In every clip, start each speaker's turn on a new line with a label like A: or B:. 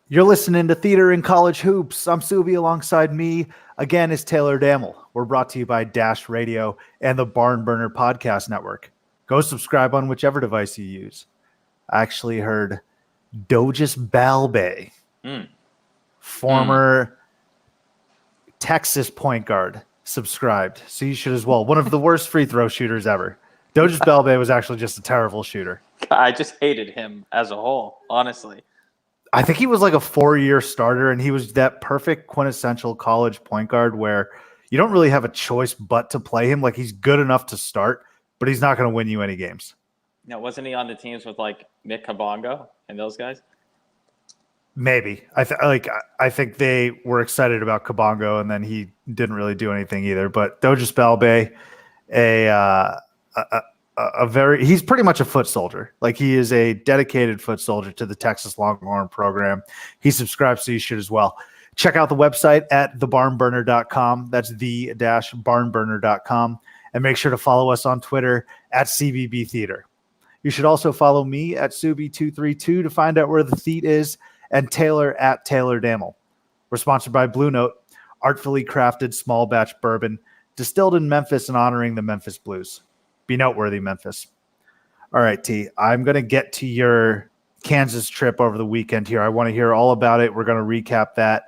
A: You're listening to Theater in College Hoops. I'm Subi. Alongside me again is Taylor Damel. We're brought to you by Dash Radio and the Barn Burner Podcast Network. Go subscribe on whichever device you use. I actually heard Dojas Balbay, former Texas point guard, subscribed. So you should as well. One of the worst free throw shooters ever. Dojas Balbay was actually just a terrible shooter.
B: I just hated him as a whole, honestly.
A: I think he was like a 4-year starter, and he was that perfect quintessential college point guard where you don't really have a choice but to play him. Like, he's good enough to start, but he's not going to win you any games.
B: Now, wasn't he on the teams with like Nick Kabongo and those guys?
A: Maybe. I think they were excited about Kabongo, and then he didn't really do anything either. But Dojas Balbay, he's pretty much a foot soldier. Like, he is a dedicated foot soldier to the Texas Longhorn program. He subscribes, so you should as well. Check out the website at thebarnburner.com. That's the-barnburner.com. And make sure to follow us on Twitter at CBB Theater. You should also follow me at Subi232 to find out where the theat is, and Taylor at Taylor Damel. We're sponsored by Blue Note, artfully crafted small batch bourbon, distilled in Memphis and honoring the Memphis Blues. Be noteworthy, Memphis. All right, T, I'm going to get to your Kansas trip over the weekend here. I want to hear all about it. We're going to recap that.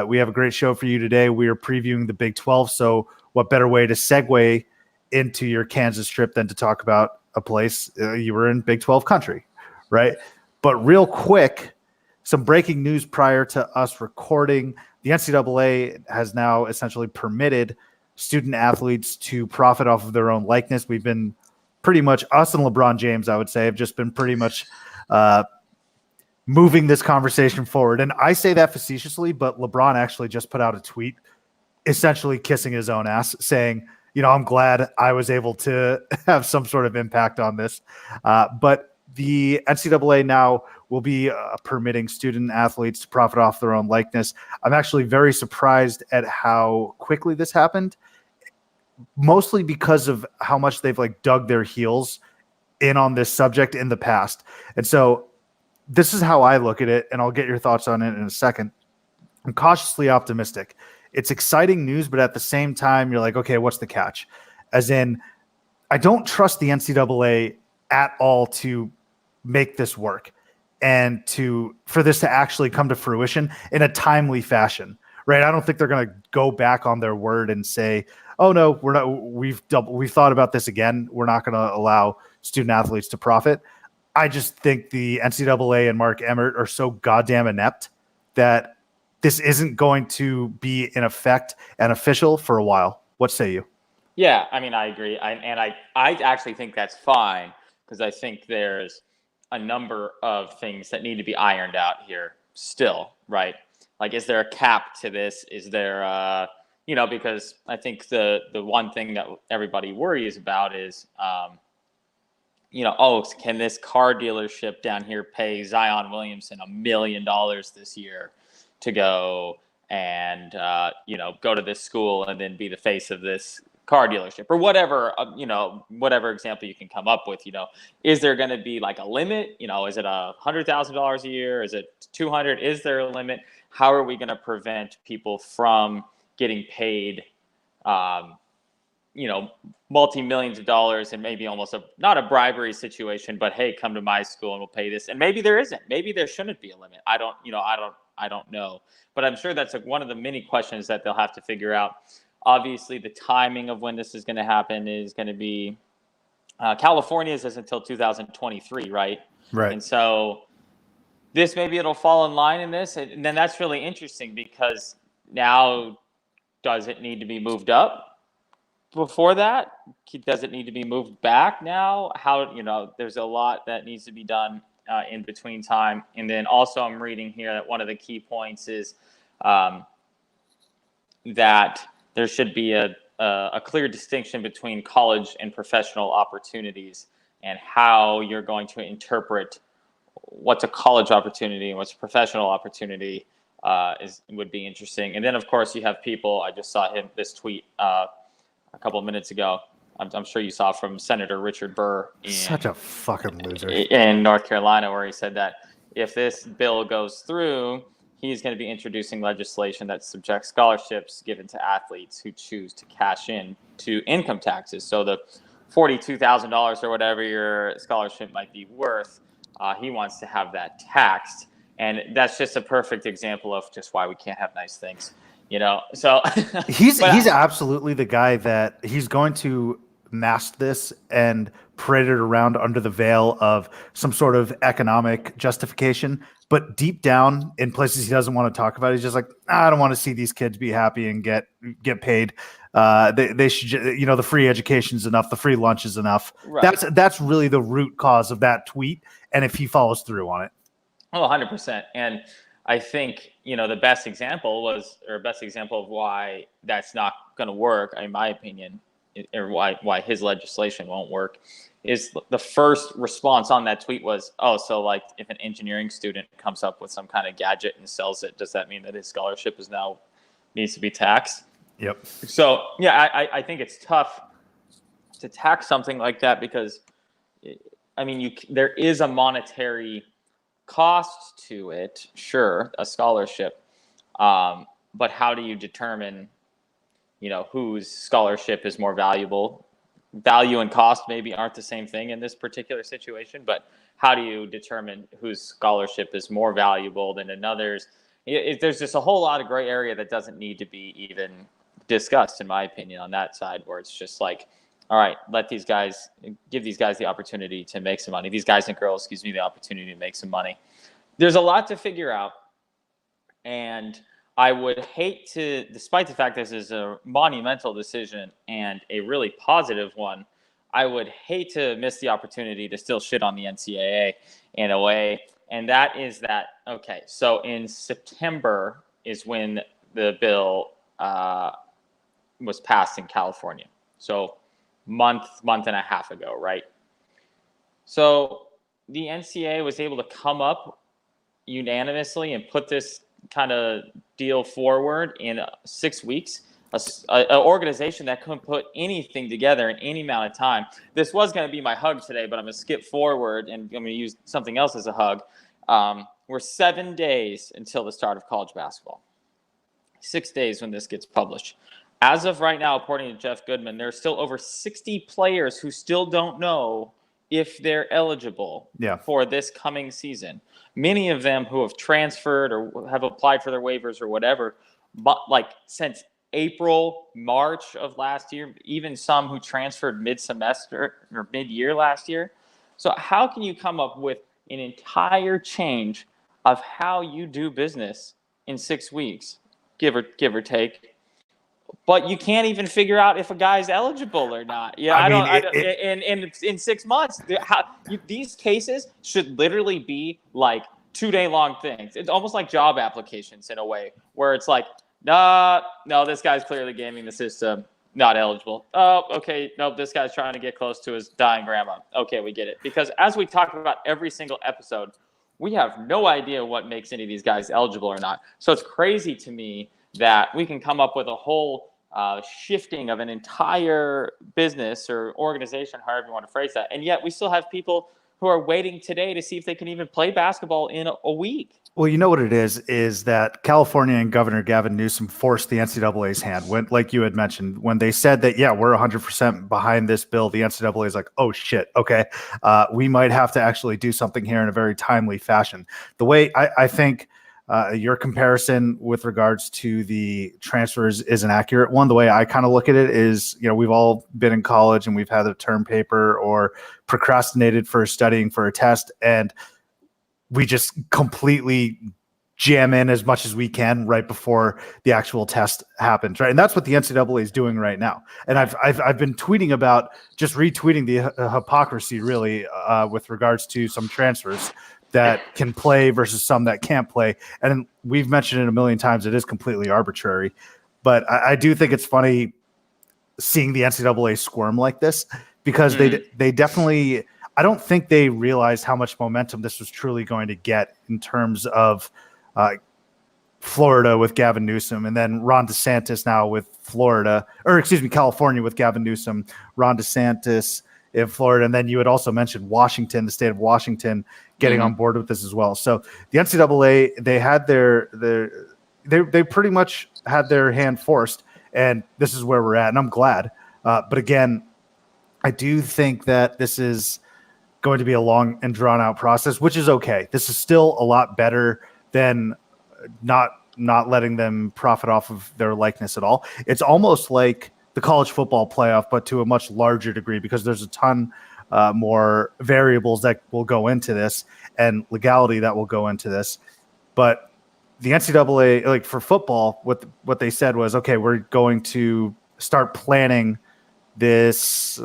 A: We have a great show for you today. We are previewing the Big 12, so what better way to segue into your Kansas trip than to talk about a place you were in Big 12 country, right? But real quick, some breaking news prior to us recording. The NCAA has now essentially permitted student athletes to profit off of their own likeness. We've been pretty much, us and LeBron James, I would say, have just been pretty much moving this conversation forward. And I say that facetiously, but LeBron actually just put out a tweet essentially kissing his own ass, saying, I'm glad I was able to have some sort of impact on this. But the NCAA now will be permitting student athletes to profit off their own likeness. I'm actually very surprised at how quickly this happened, mostly because of how much they've dug their heels in on this subject in the past. And so this is how I look at it, and I'll get your thoughts on it in a second. I'm cautiously optimistic. It's exciting news, but at the same time, you're like, okay, what's the catch? As in, I don't trust the NCAA at all to make this work and for this to actually come to fruition in a timely fashion, right? I don't think they're going to go back on their word and say, oh no, we're not, we've thought about this again. We're not going to allow student athletes to profit. I just think the NCAA and Mark Emmert are so goddamn inept that this isn't going to be in effect and official for a while. What say you?
B: Yeah, I mean, I agree. I actually think that's fine, because I think there's a number of things that need to be ironed out here still, right? Like, is there a cap to this? Is there, because I think the one thing that everybody worries about is, can this car dealership down here pay Zion Williamson $1 million this year to go and, go to this school and then be the face of this car dealership or whatever, whatever example you can come up with, is there going to be like a limit? Is it $100,000 a year? Is it 200? Is there a limit? How are we going to prevent people from getting paid, multi-millions of dollars and maybe almost not a bribery situation, but hey, come to my school and we'll pay this. And maybe there isn't, maybe there shouldn't be a limit. I don't know, but I'm sure that's one of the many questions that they'll have to figure out. Obviously, the timing of when this is going to happen is going to be California's is until 2023, right?
A: Right.
B: And so maybe it'll fall in line in this. And then that's really interesting, because now, does it need to be moved up before that? Does it need to be moved back now? How, there's a lot that needs to be done in between time. And then also I'm reading here that one of the key points is that there should be a clear distinction between college and professional opportunities, and how you're going to interpret what's a college opportunity and what's a professional opportunity would be interesting. And then, of course, you have people. I just saw this tweet a couple of minutes ago. I'm sure you saw from Senator Richard Burr.
A: Such a fucking loser.
B: In North Carolina, where he said that if this bill goes through, he's going to be introducing legislation that subjects scholarships given to athletes who choose to cash in to income taxes. So the $42,000 or whatever your scholarship might be worth, he wants to have that taxed. And that's just a perfect example of just why we can't have nice things, So
A: he's absolutely the guy that he's going to mask this and parade it around under the veil of some sort of economic justification. But deep down in places he doesn't want to talk about, he's just like, I don't want to see these kids be happy and get paid. They should, the free education's enough. The free lunch is enough. Right. That's really the root cause of that tweet. And if he follows through on it.
B: Oh, 100%. And I think, the best example of why that's not going to work, in my opinion, or why his legislation won't work, is the first response on that tweet was, oh, so like if an engineering student comes up with some kind of gadget and sells it, does that mean that his scholarship needs to be taxed?
A: Yep.
B: So yeah, I think it's tough to tax something like that because, there is a monetary cost to it, sure, a scholarship, but how do you determine whose scholarship is more valuable? Value and cost maybe aren't the same thing in this particular situation, but how do you determine whose scholarship is more valuable than another's? There's just a whole lot of gray area that doesn't need to be even discussed, in my opinion, on that side, where it's just like, all right, give these guys the opportunity to make some money. These guys and girls, the opportunity to make some money. There's a lot to figure out. And I would hate to, despite the fact this is a monumental decision and a really positive one, I would hate to miss the opportunity to still shit on the NCAA in a way. And that is that, okay, so in September is when the bill was passed in California. So month and a half ago, right? So the NCAA was able to come up unanimously and put this kind of deal forward in 6 weeks. An organization that couldn't put anything together in any amount of time. This was going to be my hug today, but I'm going to skip forward and I'm going to use something else as a hug. We're 7 days until the start of college basketball. 6 days when this gets published. As of right now, according to Jeff Goodman, there are still over 60 players who still don't know if they're eligible for this coming season. Many of them who have transferred or have applied for their waivers or whatever, but like since April, March of last year, even some who transferred mid-semester or mid-year last year. So how can you come up with an entire change of how you do business in 6 weeks, give or take? But you can't even figure out if a guy's eligible or not. Yeah, in 6 months, these cases should literally be like 2-day long things. It's almost like job applications in a way, where it's like, no, this guy's clearly gaming the system, not eligible. Oh, okay, nope, this guy's trying to get close to his dying grandma. Okay, we get it. Because as we talk about every single episode, we have no idea what makes any of these guys eligible or not. So it's crazy to me that we can come up with a whole shifting of an entire business or organization, however you want to phrase that. And yet we still have people who are waiting today to see if they can even play basketball in a week.
A: Well, you know what it is that California and Governor Gavin Newsom forced the NCAA's hand. When, like you had mentioned, when they said that, we're 100% behind this bill, the NCAA is like, oh shit, okay, we might have to actually do something here in a very timely fashion. The way I think your comparison with regards to the transfers is an accurate one. The way I kind of look at it is, we've all been in college and we've had a term paper or procrastinated for studying for a test, and we just completely jam in as much as we can right before the actual test happens, right? And that's what the NCAA is doing right now. And I've been tweeting about, just retweeting the hypocrisy really with regards to some transfers that can play versus some that can't play. And we've mentioned it a million times, it is completely arbitrary. But I do think it's funny seeing the NCAA squirm like this, because they definitely, I don't think they realized how much momentum this was truly going to get in terms of Florida with Gavin Newsom, and then Ron DeSantis now with California with Gavin Newsom, Ron DeSantis in Florida. And then you had also mentioned Washington, the state of Washington, getting on board with this as well. So the NCAA, they had they pretty much had their hand forced, and this is where we're at. And I'm glad. But again, I do think that this is going to be a long and drawn out process, which is okay. This is still a lot better than not letting them profit off of their likeness at all. It's almost like the college football playoff, but to a much larger degree, because there's a ton more variables that will go into this and legality that will go into this. But the NCAA, like for football, what they said was, okay, we're going to start planning this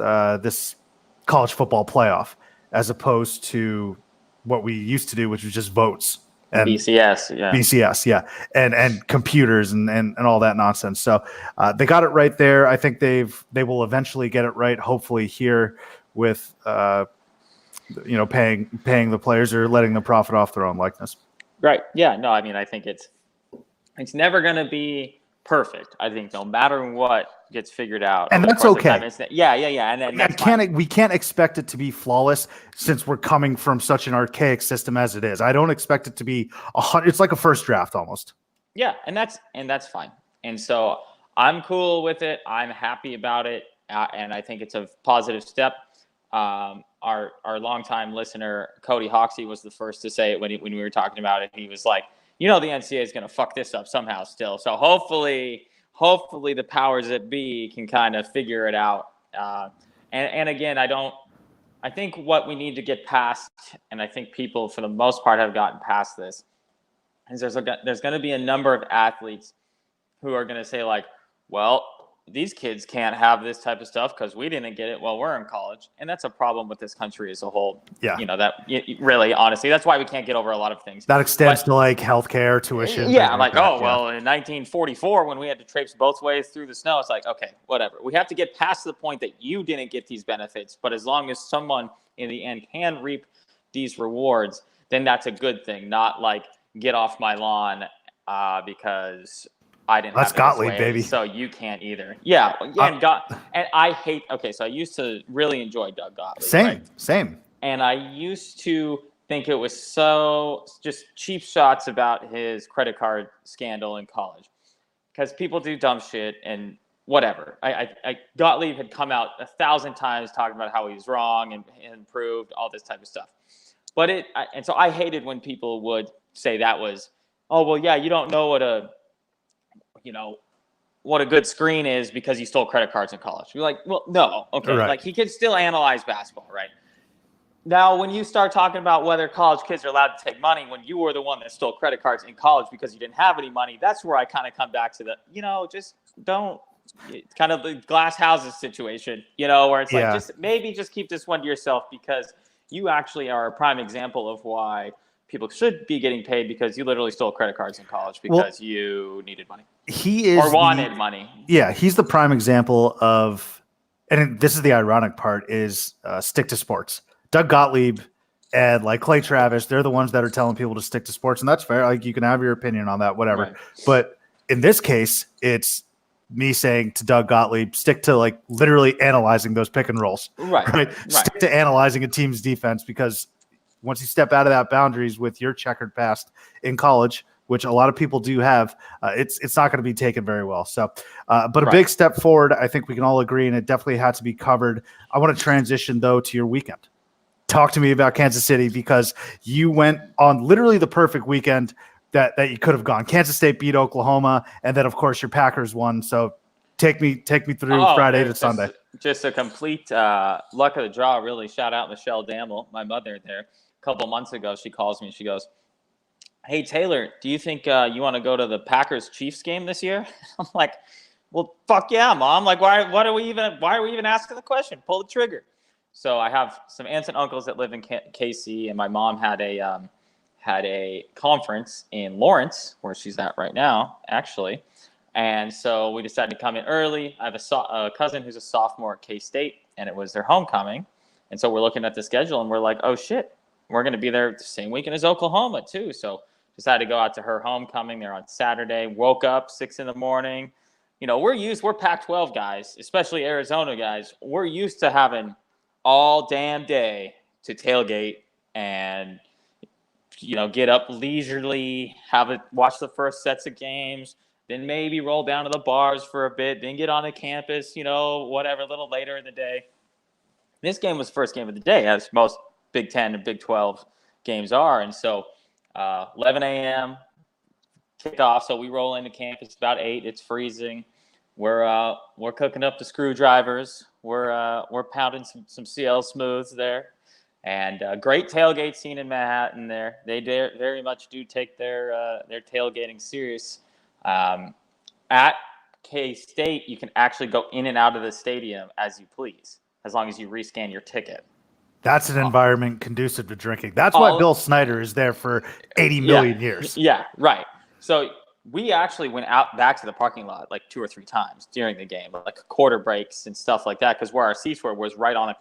A: college football playoff, as opposed to what we used to do, which was just votes and BCS, and computers and all that nonsense. So they got it right there. I think they will eventually get it right, hopefully here with paying the players or letting them profit off their own likeness.
B: Right. Yeah. No, I mean, I think it's never going to be perfect. I think no matter what gets figured out,
A: and that's okay.
B: And then
A: we can't expect it to be flawless, since we're coming from such an archaic system as it is. I don't expect it to be it's like a first draft almost.
B: Yeah, and that's fine. And so I'm cool with it. I'm happy about it, and I think it's a positive step. Our longtime listener Cody Hoxie was the first to say it when we were talking about it. He was like, the NCAA is going to fuck this up somehow still. So hopefully the powers that be can kind of figure it out. And again, I think what we need to get past, and I think people for the most part have gotten past this, is there's going to be a number of athletes who are going to say like, well, these kids can't have this type of stuff because we didn't get it while we're in college. And that's a problem with this country as a whole.
A: Yeah.
B: Really, honestly, that's why we can't get over a lot of things.
A: That extends to like healthcare, tuition.
B: Yeah. Like, in 1944, when we had to traipse both ways through the snow, it's like, okay, whatever. We have to get past the point that you didn't get these benefits. But as long as someone in the end can reap these rewards, then that's a good thing. Not like get off my lawn because I didn't have
A: Gottlieb, baby.
B: So you can't either. Yeah. And I hate. Okay, so I used to really enjoy Doug Gottlieb.
A: Same.
B: And I used to think it was so just cheap shots about his credit card scandal in college, because people do dumb shit and whatever. Gottlieb had come out 1,000 times talking about how he was wrong and improved all this type of stuff. But and so I hated when people would say that was, oh well, yeah, you don't know what a good screen is because you stole credit cards in college. You're like, well, no, okay, right. Like he could still analyze basketball, right? Now, when you start talking about whether college kids are allowed to take money when you were the one that stole credit cards in college because you didn't have any money, that's where I kind of come back to the, just don't, kind of the glass houses situation, where it's like, just keep this one to yourself, because you actually are a prime example of why people should be getting paid, because you literally stole credit cards in college because you needed money. Wanted money.
A: Yeah, he's the prime example of, and this is the ironic part, is stick to sports. Doug Gottlieb and like Clay Travis, they're the ones that are telling people to stick to sports, and that's fair. Like, you can have your opinion on that, whatever. Right. But in this case, it's me saying to Doug Gottlieb, stick to like literally analyzing those pick and rolls. Right. Stick to analyzing a team's defense, because once you step out of that boundaries with your checkered past in college, which a lot of people do have, it's not going to be taken very well. So, but a big step forward, I think we can all agree, and it definitely had to be covered. I want to transition though to your weekend. Talk to me about Kansas City, because you went on literally the perfect weekend that you could have gone. Kansas State beat Oklahoma, and then of course your Packers won. So take me through Friday to Sunday.
B: Just a complete luck of the draw, really. Shout out Michelle Damel, my mother there. A couple months ago, she calls me and she goes, "Hey Taylor, do you think you want to go to the Packers Chiefs game this year?" I'm like, "Well, fuck yeah, Mom! Like, why are we even asking the question? Pull the trigger." So I have some aunts and uncles that live in KC, and my mom had a conference in Lawrence, where she's at right now, actually. And so we decided to come in early. I have a cousin who's a sophomore at K-State, and it was their homecoming. And so we're looking at the schedule, and we're like, oh shit, we're going to be there the same weekend as Oklahoma too. So decided to go out to her homecoming there on Saturday. Woke up 6 a.m. We're Pac-12 guys, especially Arizona guys. We're used to having all damn day to tailgate and get up leisurely, watch the first sets of games, then maybe roll down to the bars for a bit, then get on the campus, whatever, a little later in the day. This game was the first game of the day, as most Big Ten and Big 12 games are. And so 11 a.m. kickoff. So we roll into campus about 8. It's freezing. We're cooking up the screwdrivers. We're pounding some CL Smooths there. And great tailgate scene in Manhattan there. They very much do take their tailgating serious. At K-State, you can actually go in and out of the stadium as you please, as long as you rescan your ticket.
A: That's an environment conducive to drinking. That's why Bill Snyder is there for 80 million years.
B: Yeah, right. So we actually went out back to the parking lot like 2 or 3 times during the game, like quarter breaks and stuff like that, because where our seats were was right on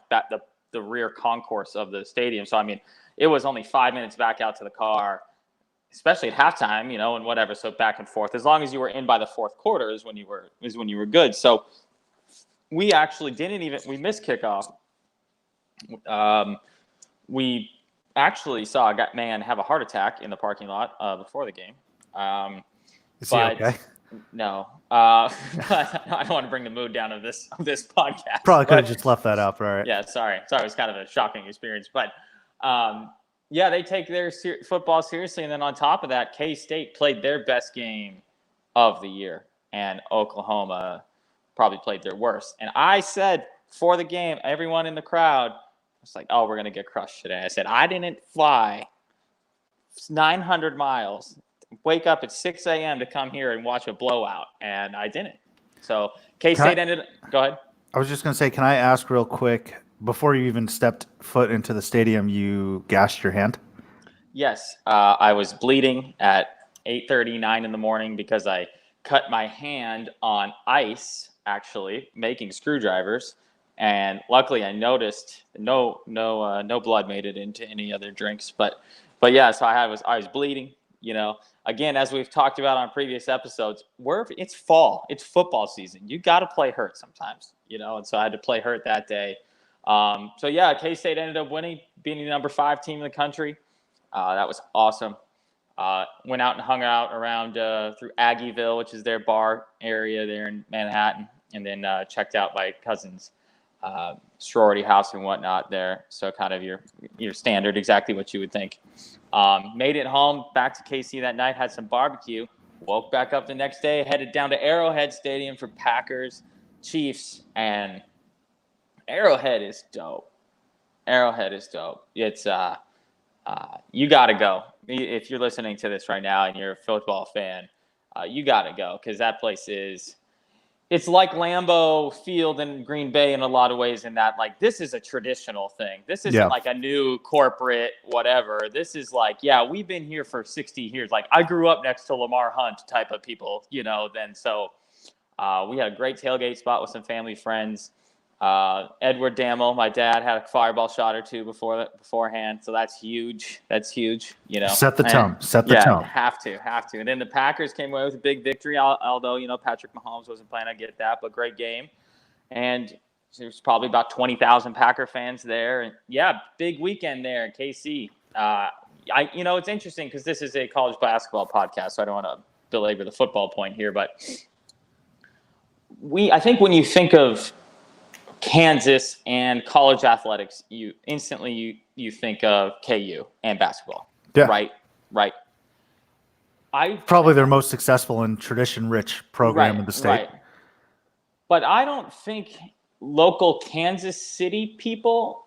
B: the rear concourse of the stadium. So, I mean, it was only 5 minutes back out to the car, especially at halftime, and whatever. So back and forth, as long as you were in by the fourth quarter is when you were good. So we actually we missed kickoff. We actually saw a man have a heart attack in the parking lot before the game.
A: Is he okay?
B: No, but I don't want to bring the mood down of this podcast.
A: Probably could have just left that up, right?
B: Yeah, sorry. It was kind of a shocking experience, but they take their football seriously, and then on top of that, K-State played their best game of the year, and Oklahoma probably played their worst. And I said for the game, everyone in the crowd was like, "Oh, we're gonna get crushed today." I said, "I didn't fly 900 miles." Wake up at 6 a.m. to come here and watch a blowout, and I didn't. So K-State go ahead.
A: I was just going to say, can I ask real quick, before you even stepped foot into the stadium, you gashed your hand?
B: Yes. I was bleeding at 8:39 in the morning because I cut my hand on ice, actually, making screwdrivers. And luckily I noticed no blood made it into any other drinks. But yeah, so I was bleeding. Again, as we've talked about on previous episodes, it's fall, it's football season. You got to play hurt sometimes, and so I had to play hurt that day. K-State ended up winning, being the number 5 team in the country. That was awesome. Went out and hung out around through Aggieville, which is their bar area there in Manhattan, and then checked out my cousin's sorority house and whatnot there. So kind of your standard, exactly what you would think. Made it home, back to KC that night, had some barbecue, woke back up the next day, headed down to Arrowhead Stadium for Packers, Chiefs, and Arrowhead is dope. It's you got to go. If you're listening to this right now and you're a football fan, you got to go, because that place it's like Lambeau Field in Green Bay in a lot of ways, in that, like, this is a traditional thing. This isn't like a new corporate whatever. This is like, we've been here for 60 years. Like, I grew up next to Lamar Hunt type of people, then. So we had a great tailgate spot with some family friends. Edward Damel, my dad, had a fireball shot or two beforehand. So that's huge. Set the tone. Have to. And then the Packers came away with a big victory, although, Patrick Mahomes wasn't playing. I get that, but great game. And there's probably about 20,000 Packer fans there. And big weekend there in KC. It's interesting because this is a college basketball podcast, so I don't want to belabor the football point here, but I think when you think of Kansas and college athletics, you instantly you think of KU and basketball.
A: Yeah.
B: Right.
A: Probably their most successful and tradition-rich program in the state.
B: Right. But I don't think local Kansas City people.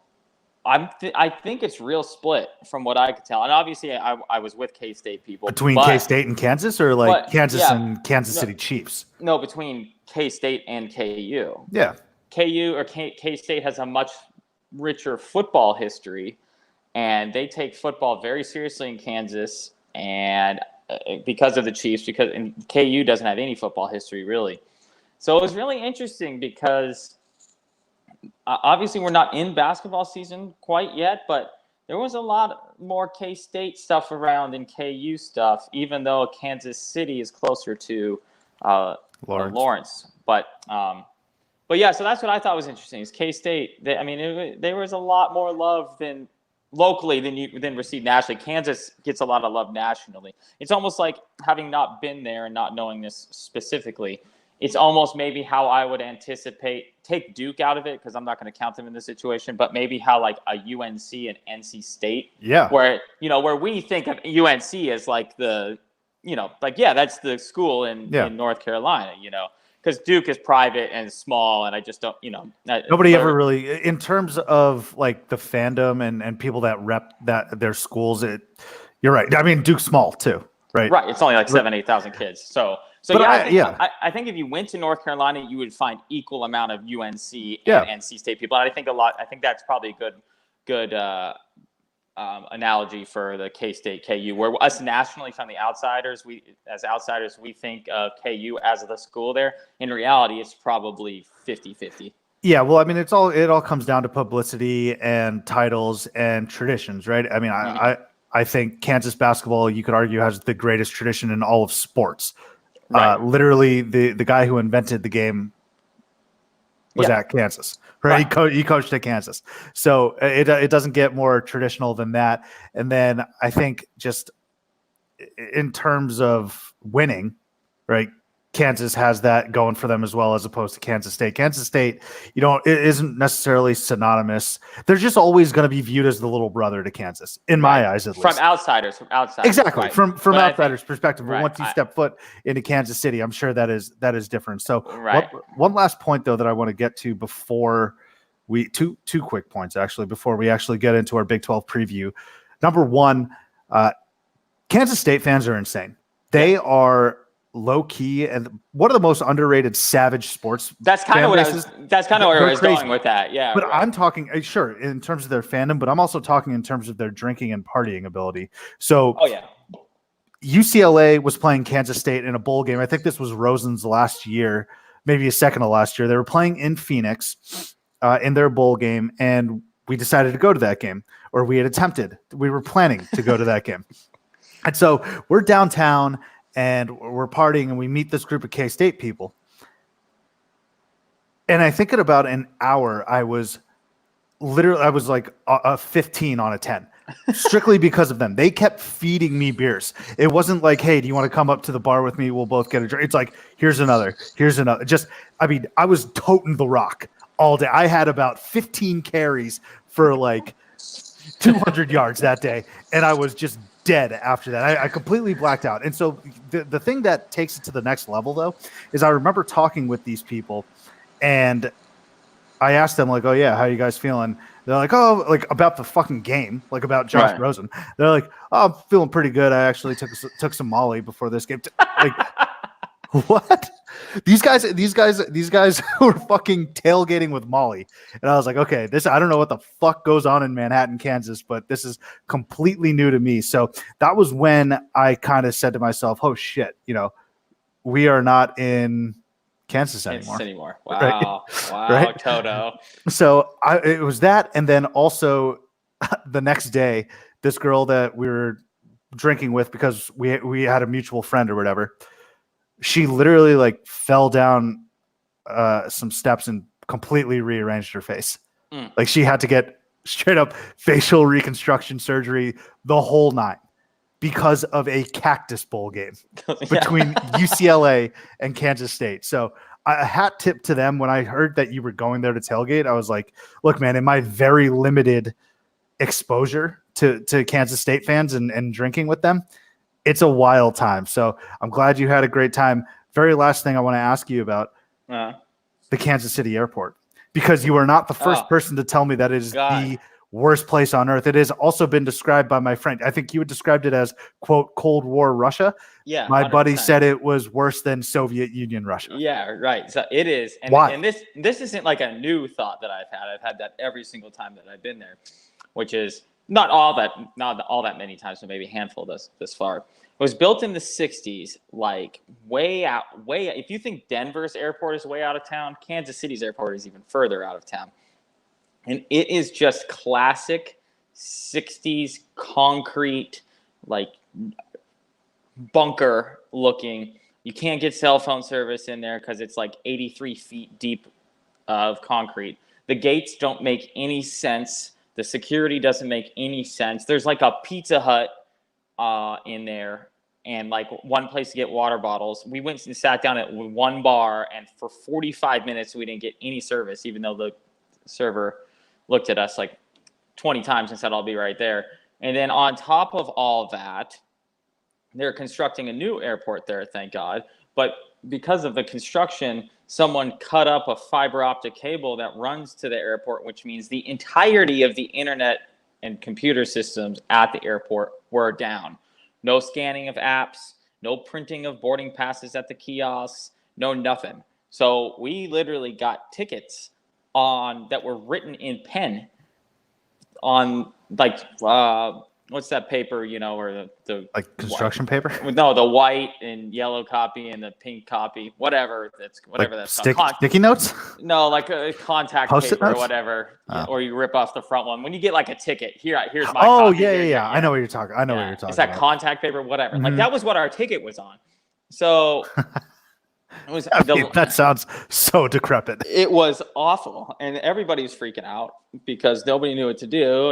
B: I think it's real split from what I could tell. And obviously, I was with K-State people.
A: Between K-State and Kansas, or Kansas and Kansas City Chiefs?
B: No, between K-State and KU.
A: Yeah.
B: KU or K-State has a much richer football history, and they take football very seriously in Kansas, and because of the Chiefs, and KU doesn't have any football history really. So it was really interesting because obviously we're not in basketball season quite yet, but there was a lot more K-State stuff around than KU stuff, even though Kansas City is closer to Lawrence. But But yeah, so that's what I thought was interesting. Is K-State? I mean, there was a lot more love than locally than received nationally. Kansas gets a lot of love nationally. It's almost like, having not been there and not knowing this specifically, it's almost maybe how I would anticipate, take Duke out of it because I'm not going to count them in this situation, but maybe how like a UNC and NC State,
A: Yeah.
B: where we think of UNC as like the, like, yeah, that's the school in North Carolina, because Duke is private and small, and I just don't,
A: Nobody ever really, in terms of like the fandom and people that rep their schools. You're right. I mean, Duke's small too, right?
B: Right. It's only like 8,000 kids. So
A: But
B: yeah, I think if you went to North Carolina, you would find equal amount of UNC and NC State people. And I think that's probably a good analogy for the K-State KU, where us nationally from the outsiders, we think of KU as the school there. In reality, it's probably 50-50.
A: Yeah, well, I mean, it all comes down to publicity and titles and traditions, right? I mean, I think Kansas basketball, you could argue, has the greatest tradition in all of sports. Right. Literally, the guy who invented the game was at Kansas, right? He coached at Kansas. So it doesn't get more traditional than that. And then I think just in terms of winning, right, Kansas has that going for them as well, as opposed to Kansas State. Kansas State, it isn't necessarily synonymous. They're just always going to be viewed as the little brother to Kansas, in my eyes, at least.
B: From outsiders.
A: Exactly.
B: Right.
A: From outsiders' perspective. But once you step foot into Kansas City, I'm sure that is different. So one last point, though, that I want to get to before we two quick points, actually, before we actually get into our Big 12 preview. Number one, Kansas State fans are insane. They are low key and one of the most underrated savage sports.
B: That's kind of where I was going with that. Yeah.
A: But I'm talking sure in terms of their fandom, but I'm also talking in terms of their drinking and partying ability. So UCLA was playing Kansas State in a bowl game. I think this was Rosen's last year, maybe a second of last year. They were playing in Phoenix in their bowl game, and we decided to go to that game, or we were planning to go to that game. And so we're downtown and we're partying, and we meet this group of K-State people. And I think in about an hour, I was like a 15 on a 10, strictly because of them. They kept feeding me beers. It wasn't like, hey, do you want to come up to the bar with me? We'll both get a drink. It's like, here's another. I was toting the rock all day. I had about 15 carries for like 200 yards that day, and I was just dead after that. I completely blacked out. And so the thing that takes it to the next level, though, is I remember talking with these people, and I asked them, like, oh yeah, how are you guys feeling? They're like, oh, like about the fucking game, like about Josh Rosen. They're like, oh, I'm feeling pretty good. I actually took some Molly before this game. Like, what? These guys were fucking tailgating with Molly. And I was like, okay, I don't know what the fuck goes on in Manhattan, Kansas, but this is completely new to me. So that was when I kind of said to myself, oh shit, we are not in Kansas anymore.
B: Wow.
A: Right?
B: Wow,
A: right?
B: Toto.
A: So it was that. And then also the next day, this girl that we were drinking with, because we had a mutual friend or whatever, she literally like fell down some steps and completely rearranged her face. Like she had to get straight up facial reconstruction surgery, the whole nine, because of a Cactus Bowl game between UCLA and Kansas State. So a hat tip to them. When I heard that you were going there to tailgate, I was like, look, man, in my very limited exposure to Kansas State fans and drinking with them, it's a wild time. So I'm glad you had a great time. Very last thing I want to ask you about the Kansas City airport, because you are not the first person to tell me that it is the worst place on earth. It has also been described by my friend. I think you had described it as, quote, Cold War Russia.
B: Yeah.
A: My 100%. Buddy said it was worse than Soviet Union Russia.
B: Yeah, right. So it is. And,
A: why?
B: And this isn't like a new thought that I've had. I've had that every single time that I've been there, which is not all that many times, but maybe a handful this far. It was built in the 60s, like way out. If you think Denver's airport is way out of town, Kansas City's airport is even further out of town. And it is just classic 60s concrete, like bunker looking. You can't get cell phone service in there because it's like 83 feet deep of concrete. The gates don't make any sense. The security doesn't make any sense. There's like a Pizza Hut in there and like one place to get water bottles. We went and sat down at one bar, and for 45 minutes we didn't get any service, even though the server looked at us like 20 times and said, I'll be right there. And then on top of all that, they're constructing a new airport there, thank God. But because of the construction, someone cut up a fiber optic cable that runs to the airport, which means the entirety of the internet and computer systems at the airport were down. No scanning of apps, no printing of boarding passes at the kiosks, no nothing. So we literally got tickets that were written in pen on like what's that paper, or the
A: like construction paper?
B: No, the white and yellow copy and the pink copy, whatever
A: Like
B: that's
A: sticky notes?
B: No, like a contact
A: Post-it
B: paper
A: notes?
B: or whatever,
A: Oh.
B: or you rip off the front one. When you get like a ticket, here's my
A: Oh,
B: copy.
A: yeah. I know what you're talking. I know what you're talking
B: It's that
A: about.
B: contact paper, whatever.
A: Mhm.
B: Like that was what our ticket was on. So it was
A: that sounds so decrepit.
B: it was awful, and everybody was freaking out because nobody knew what to do,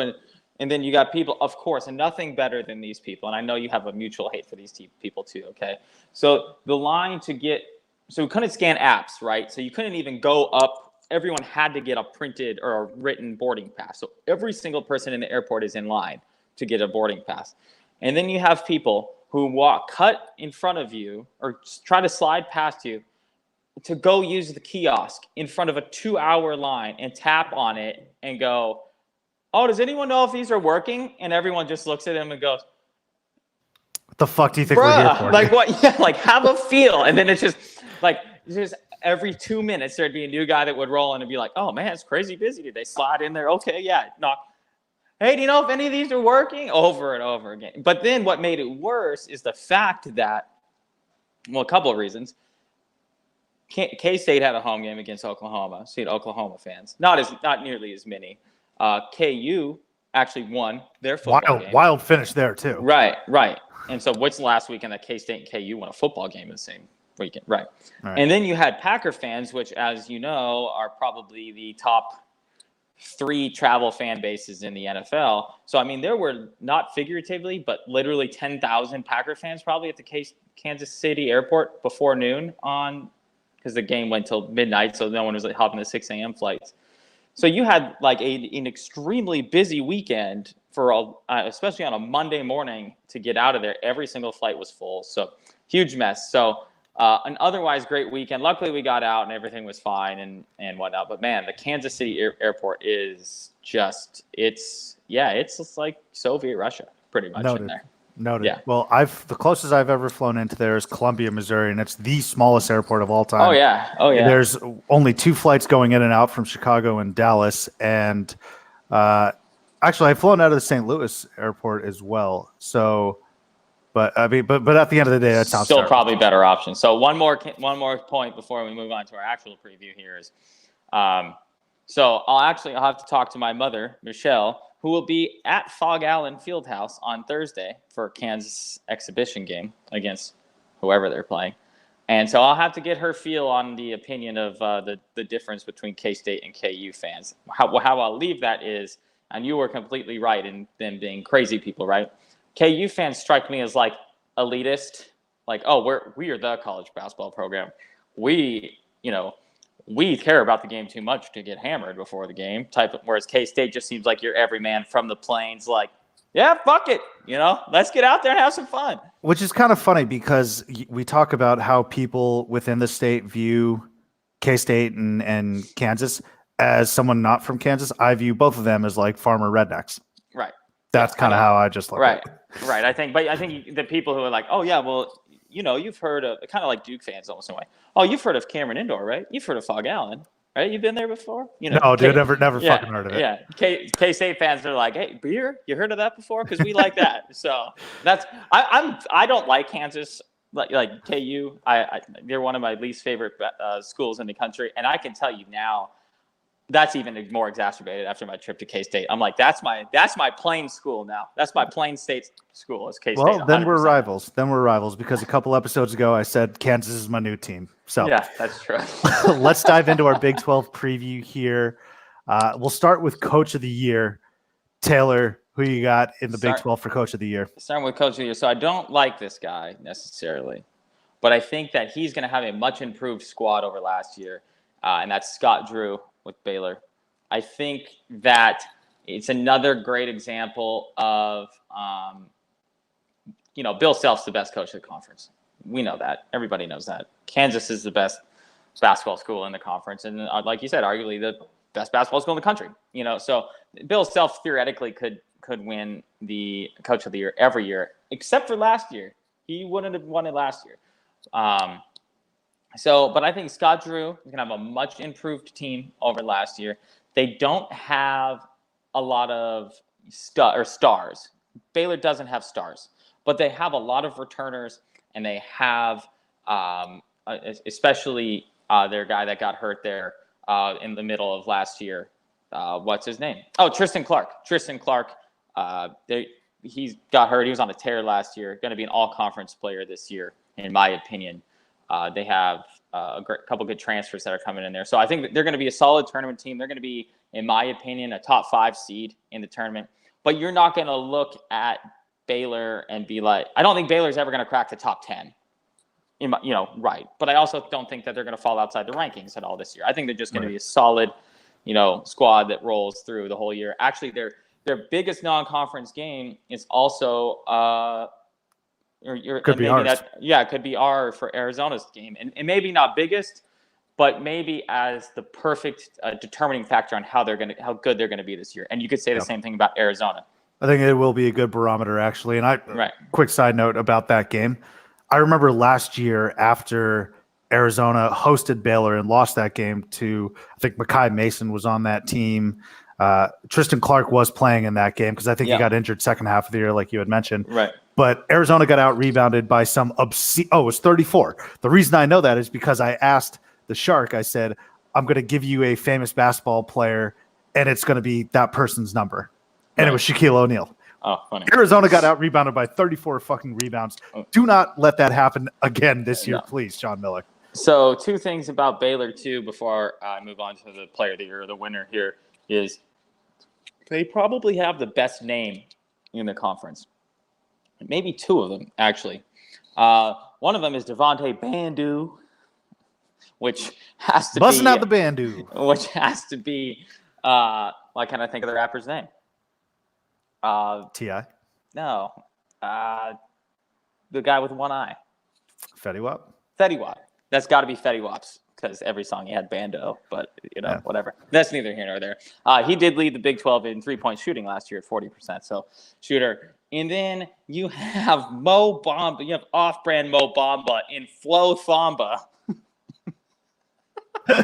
B: and then you got people, of course, and nothing better than these people. And I know you have a mutual hate for these people too. Okay, so the line so we couldn't scan apps, right? So you couldn't even go up. Everyone had to get a printed or a written boarding pass. So every single person in the airport is in line to get a boarding pass, and then you have people who cut in front of you or try to slide past you to go use the kiosk in front of a 2-hour line and tap on it and go, oh, does anyone know if these are working? And everyone just looks at him and goes,
A: What the fuck do you think we're here for?
B: Like what? Yeah, like have a feel. And then it's just every 2 minutes there'd be a new guy that would roll in and be like, oh man, it's crazy busy today. Slide in there. Okay, yeah, knock. Hey, do you know if any of these are working? Over and over again. But then what made it worse is the fact that, well, a couple of reasons. K-State had a home game against Oklahoma. So you had Oklahoma fans. Not nearly as many. KU actually won their football game.
A: Wild finish there too.
B: Right. And so what's the last weekend that K-State and KU won a football game in the same weekend? Right. And then you had Packer fans, which, as you know, are probably the top 3 travel fan bases in the NFL. So, I mean, there were not figuratively, but literally 10,000 Packer fans probably at the Kansas City airport before noon because the game went till midnight, so no one was hopping the 6 a.m. flights. So you had like an extremely busy weekend especially on a Monday morning to get out of there. Every single flight was full, so huge mess. So an otherwise great weekend. Luckily, we got out and everything was fine and whatnot. But man, the Kansas City airport is it's just like Soviet Russia, pretty much in there.
A: Noted.
B: Yeah.
A: Well, the closest I've ever flown into there is Columbia, Missouri, and it's the smallest airport of all time.
B: Oh yeah.
A: There's only 2 flights going in and out from Chicago and Dallas, and actually, I've flown out of the St. Louis airport as well. So, but at the end of the day, that sounds
B: still
A: terrible.
B: Probably better option. So one more point before we move on to our actual preview here is, so I'll have to talk to my mother, Michelle, who will be at Fog Allen Fieldhouse on Thursday for a Kansas exhibition game against whoever they're playing. And so I'll have to get her feel on the opinion of the difference between K-State and KU fans. How I'll leave that is, and you were completely right in them being crazy people, right? KU fans strike me as like elitist, like, oh, we are the college basketball program. We care about the game too much to get hammered before the game whereas K-State just seems like you're every man from the plains, like, yeah, fuck it. Let's get out there and have some fun.
A: Which is kind of funny because we talk about how people within the state view K-State and Kansas as someone not from Kansas. I view both of them as like farmer rednecks.
B: Right.
A: That's kind of how I just look at it.
B: Right. I think the people who are like, oh yeah, well, you've heard of, kind of like Duke fans almost in a way. Oh, you've heard of Cameron Indoor, right? You've heard of Fog Allen, right? You've been there before?
A: No, dude, never fucking heard of it.
B: Yeah. K-State fans are like, hey, beer? You heard of that before? Because we like that. So I don't like Kansas, like KU. They're one of my least favorite schools in the country, and I can tell you now, that's even more exacerbated after my trip to K-State. I'm like, that's my Plain school now. That's my Plain State school is K-State.
A: Well, then
B: 100%.
A: we're rivals. Then we're rivals because a couple episodes ago I said Kansas is my new team. So
B: yeah, that's true.
A: let's dive into our Big 12 preview here. We'll start with Coach of the Year. Taylor, who you got in the Big 12 for Coach of the Year?
B: Starting with Coach of the Year. So I don't like this guy necessarily, but I think that he's going to have a much improved squad over last year, and that's Scott Drew with Baylor. I think that it's another great example of, Bill Self's the best coach of the conference. We know that. Everybody knows that. Kansas is the best basketball school in the conference, and like you said, arguably the best basketball school in the country. So Bill Self theoretically could win the Coach of the Year every year, except for last year. He wouldn't have won it last year. But I think Scott Drew is going to have a much improved team over last year. They don't have a lot of stars. Baylor doesn't have stars, but they have a lot of returners, and they have especially their guy that got hurt there in the middle of last year. What's his name? Oh, Tristan Clark. He's got hurt. He was on a tear last year. Going to be an all-conference player this year, in my opinion. They have a couple good transfers that are coming in there. So I think that they're going to be a solid tournament team. They're going to be, in my opinion, a top 5 seed in the tournament. But you're not going to look at Baylor and be like, I don't think Baylor's ever going to crack the top 10. Right. But I also don't think that they're going to fall outside the rankings at all this year. I think they're just going to be a solid, squad that rolls through the whole year. Actually, their biggest non-conference game is also
A: could be ours.
B: It could be ours for Arizona's game, and maybe not biggest, but maybe as the perfect determining factor on how good they're gonna be this year. And you could say the same thing about Arizona.
A: I think it will be a good barometer, actually. And quick side note about that game. I remember last year after Arizona hosted Baylor and lost that game to, I think Mekhi Mason was on that team. Tristan Clark was playing in that game because I think he got injured second half of the year, like you had mentioned.
B: Right.
A: But Arizona got out rebounded by some obscene. Oh, it was 34. The reason I know that is because I asked the Shark. I said, "I'm going to give you a famous basketball player, and it's going to be that person's number," and it was Shaquille O'Neal.
B: Oh, funny.
A: Arizona got out rebounded by 34 fucking rebounds. Do not let that happen again this year, please, John Miller.
B: So 2 things about Baylor too before I move on to the player of the year, or the winner here, is they probably have the best name in the conference. Maybe 2 of them, actually. One of them is Devontae Bandu, which has to
A: Busting out the Bandu.
B: Which has to be, why can't I think of the rapper's name?
A: T.I.?
B: No. The guy with one eye.
A: Fetty Wap?
B: Fetty Wap. That's got to be Fetty Wap's, because every song he had Bando, but, whatever. That's neither here nor there. He did lead the Big 12 in 3-point shooting last year at 40%, so shooter. And then you have Mo Bamba. You have off-brand Mo Bamba in Flo Thamba,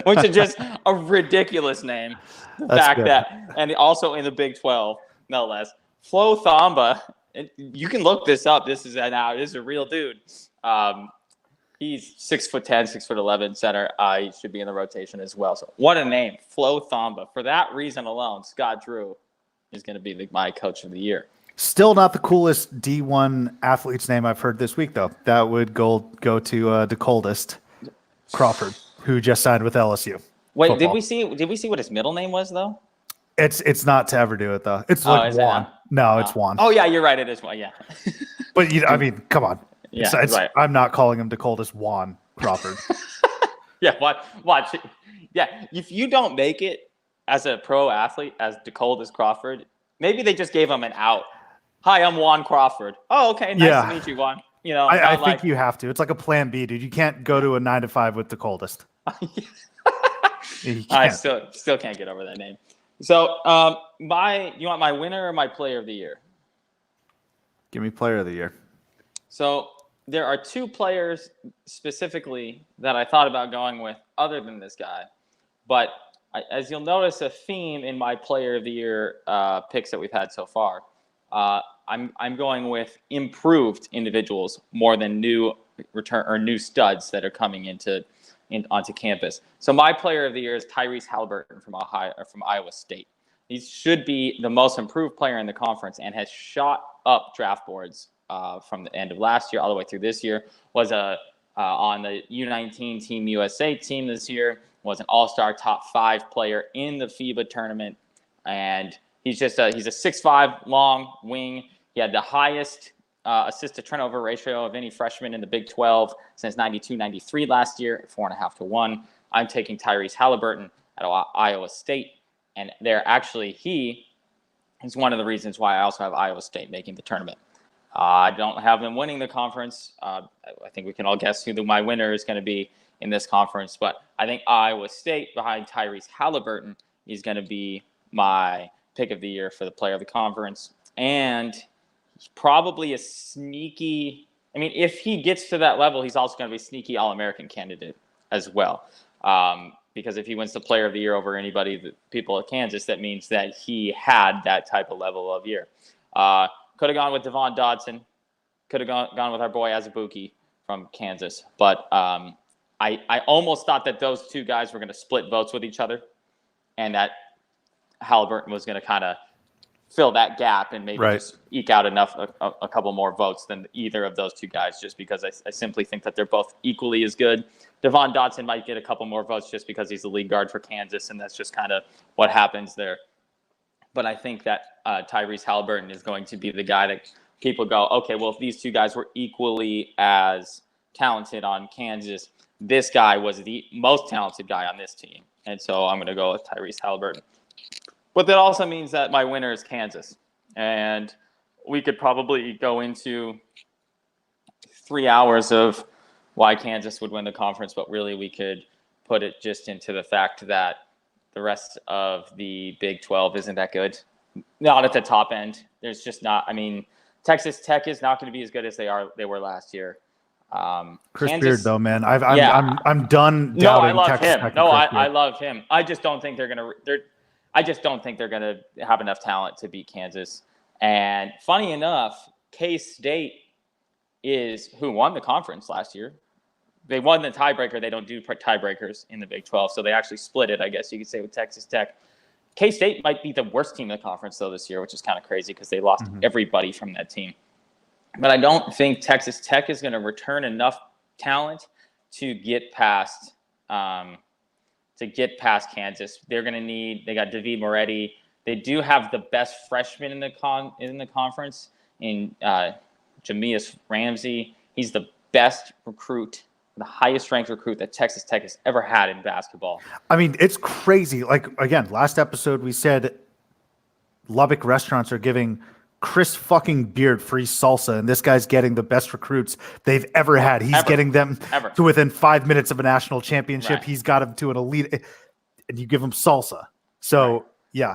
B: which is just a ridiculous name. And also in the Big 12, no less. Flo Thamba, you can look this up. This is a real dude. He's 6'10", 6'11" center. He should be in the rotation as well. So what a name, Flo Thamba. For that reason alone, Scott Drew is going to be my Coach of the Year.
A: Still not the coolest D1 athlete's name I've heard this week, though. That would go to the coldest, Crawford, who just signed with LSU.
B: Wait,
A: football.
B: did we see what his middle name was, though?
A: It's not to ever do it, though. It's like Juan. No, it's Juan.
B: Oh, yeah, you're right. It is Juan, yeah.
A: But, come on.
B: Yeah, right.
A: I'm not calling him the coldest Juan Crawford.
B: Yeah, watch. Yeah, if you don't make it as a pro athlete, as the coldest Crawford, maybe they just gave him an out. Hi, I'm Juan Crawford. Oh, okay. Nice to meet you, Juan.
A: I think you have to. It's like a plan B, dude. You can't go to a 9-to-5 with the coldest.
B: I still can't get over that name. So, you want my winner or my player of the year?
A: Give me player of the year.
B: So there are 2 players specifically that I thought about going with other than this guy. But as you'll notice, a theme in my player of the year picks that we've had so far. I'm going with improved individuals more than new studs that are coming into onto campus. So my player of the year is Tyrese Halliburton from Iowa State. He should be the most improved player in the conference and has shot up draft boards from the end of last year all the way through this year. Was on the U19 Team USA team this year. Was an all-star top 5 player in the FIBA tournament. And he's a 6'5" long wing. He had the highest assist to turnover ratio of any freshman in the Big 12 since 92-93 last year at 4.5 to 1. I'm taking Tyrese Halliburton at Iowa State. And he is one of the reasons why I also have Iowa State making the tournament. I don't have them winning the conference. I think we can all guess who my winner is going to be in this conference. But I think Iowa State behind Tyrese Halliburton is going to be my pick of the year for the player of the conference. And he's probably a sneaky – if he gets to that level, he's also going to be a sneaky All-American candidate as well. Because if he wins the player of the year over anybody, the people at Kansas, that means that he had that type of level of year. Could have gone with Devon Dodson. Could have gone with our boy Azubuike from Kansas. But I almost thought that those two guys were going to split votes with each other and that Halliburton was going to kind of fill that gap and maybe just eke out a couple more votes than either of those two guys, just because I simply think that they're both equally as good. Devon Dodson might get a couple more votes just because he's the lead guard for Kansas, and that's just kind of what happens there. But I think that Tyrese Halliburton is going to be the guy that people go, okay, well, if these two guys were equally as talented on Kansas, this guy was the most talented guy on this team. And so I'm going to go with Tyrese Halliburton. But that also means that my winner is Kansas. And we could probably go into 3 hours of why Kansas would win the conference, but really we could put it just into the fact that the rest of the Big 12 isn't that good. Not at the top end. There's just not. Texas Tech is not going to be as good as they were last year.
A: Chris
B: Kansas,
A: Beard, though, man, I'm done doubting Texas Tech.
B: I love him. I just don't think they're going to have enough talent to beat Kansas. And funny enough, K-State is who won the conference last year. They won the tiebreaker. They don't do tiebreakers in the Big 12, so they actually split it, I guess you could say, with Texas Tech. K-State might be the worst team in the conference, though, this year, which is kind of crazy because they lost everybody from that team. But I don't think Texas Tech is going to return enough talent to get past Kansas. They're going to need – they got David Moretti. They do have the best freshman in the conference in Jamias Ramsey. He's the best recruit, the highest ranked recruit that Texas Tech has ever had in basketball.
A: It's crazy. Like, again, last episode we said Lubbock restaurants are giving Chris fucking Beard free salsa, and this guy's getting the best recruits they've ever had. He's getting them to within 5 minutes of a national championship. He's got them to an elite, and you give them salsa. So yeah,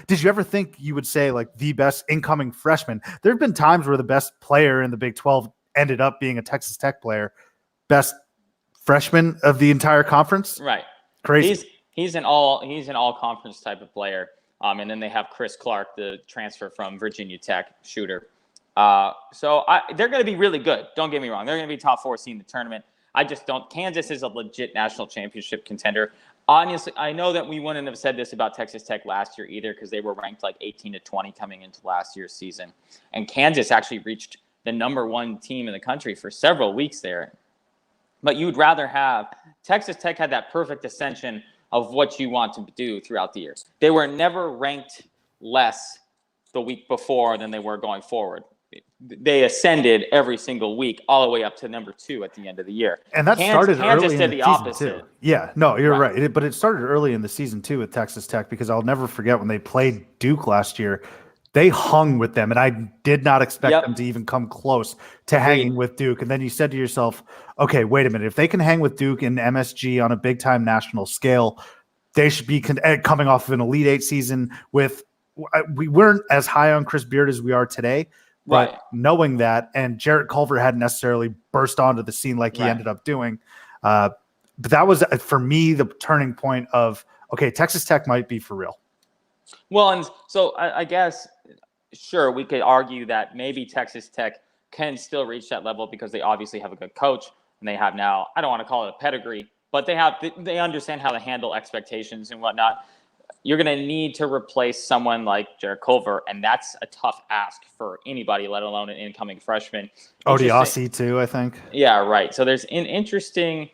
A: did you ever think you would say like the best incoming freshman? There have been times where the best player in the Big 12 ended up being a Texas Tech player, best freshman of the entire conference.
B: Right.
A: Crazy.
B: He's an all conference type of player. And then they have Chris Clark, the transfer from Virginia Tech shooter. So they're going to be really good. Don't get me wrong. They're going to be top 4 seed in the tournament. I just don't. Kansas is a legit national championship contender. Honestly, I know that we wouldn't have said this about Texas Tech last year either, because they were ranked like 18 to 20 coming into last year's season. And Kansas actually reached the number 1 team in the country for several weeks there. But you'd rather have Texas Tech had that perfect ascension of what you want to do throughout the year. They were never ranked less the week before than they were going forward. They ascended every single week all the way up to number 2 at the end of the year.
A: And that started
B: Kansas
A: early
B: did
A: in
B: the
A: the season
B: opposite.
A: too. Yeah, no, you're right. But it started early in the season too with Texas Tech, because I'll never forget when they played Duke last year. They hung with them, and I did not expect them to even come close to hanging with Duke. And then you said to yourself, okay, wait a minute. If they can hang with Duke in MSG on a big-time national scale, they should be coming off of an Elite Eight season with – we weren't as high on Chris Beard as we are today, but knowing that, and Jarrett Culver hadn't necessarily burst onto the scene like he ended up doing. But that was, for me, the turning point of, okay, Texas Tech might be for real.
B: Well, and so I guess, sure, we could argue that maybe Texas Tech can still reach that level because they obviously have a good coach. and they have now, I don't want to call it a pedigree, but they understand how to handle expectations and whatnot. You're going to need to replace someone like Jared Culver, and that's a tough ask for anybody, let alone an incoming freshman.
A: Odiasi too, I think.
B: Yeah, right. So there's an interesting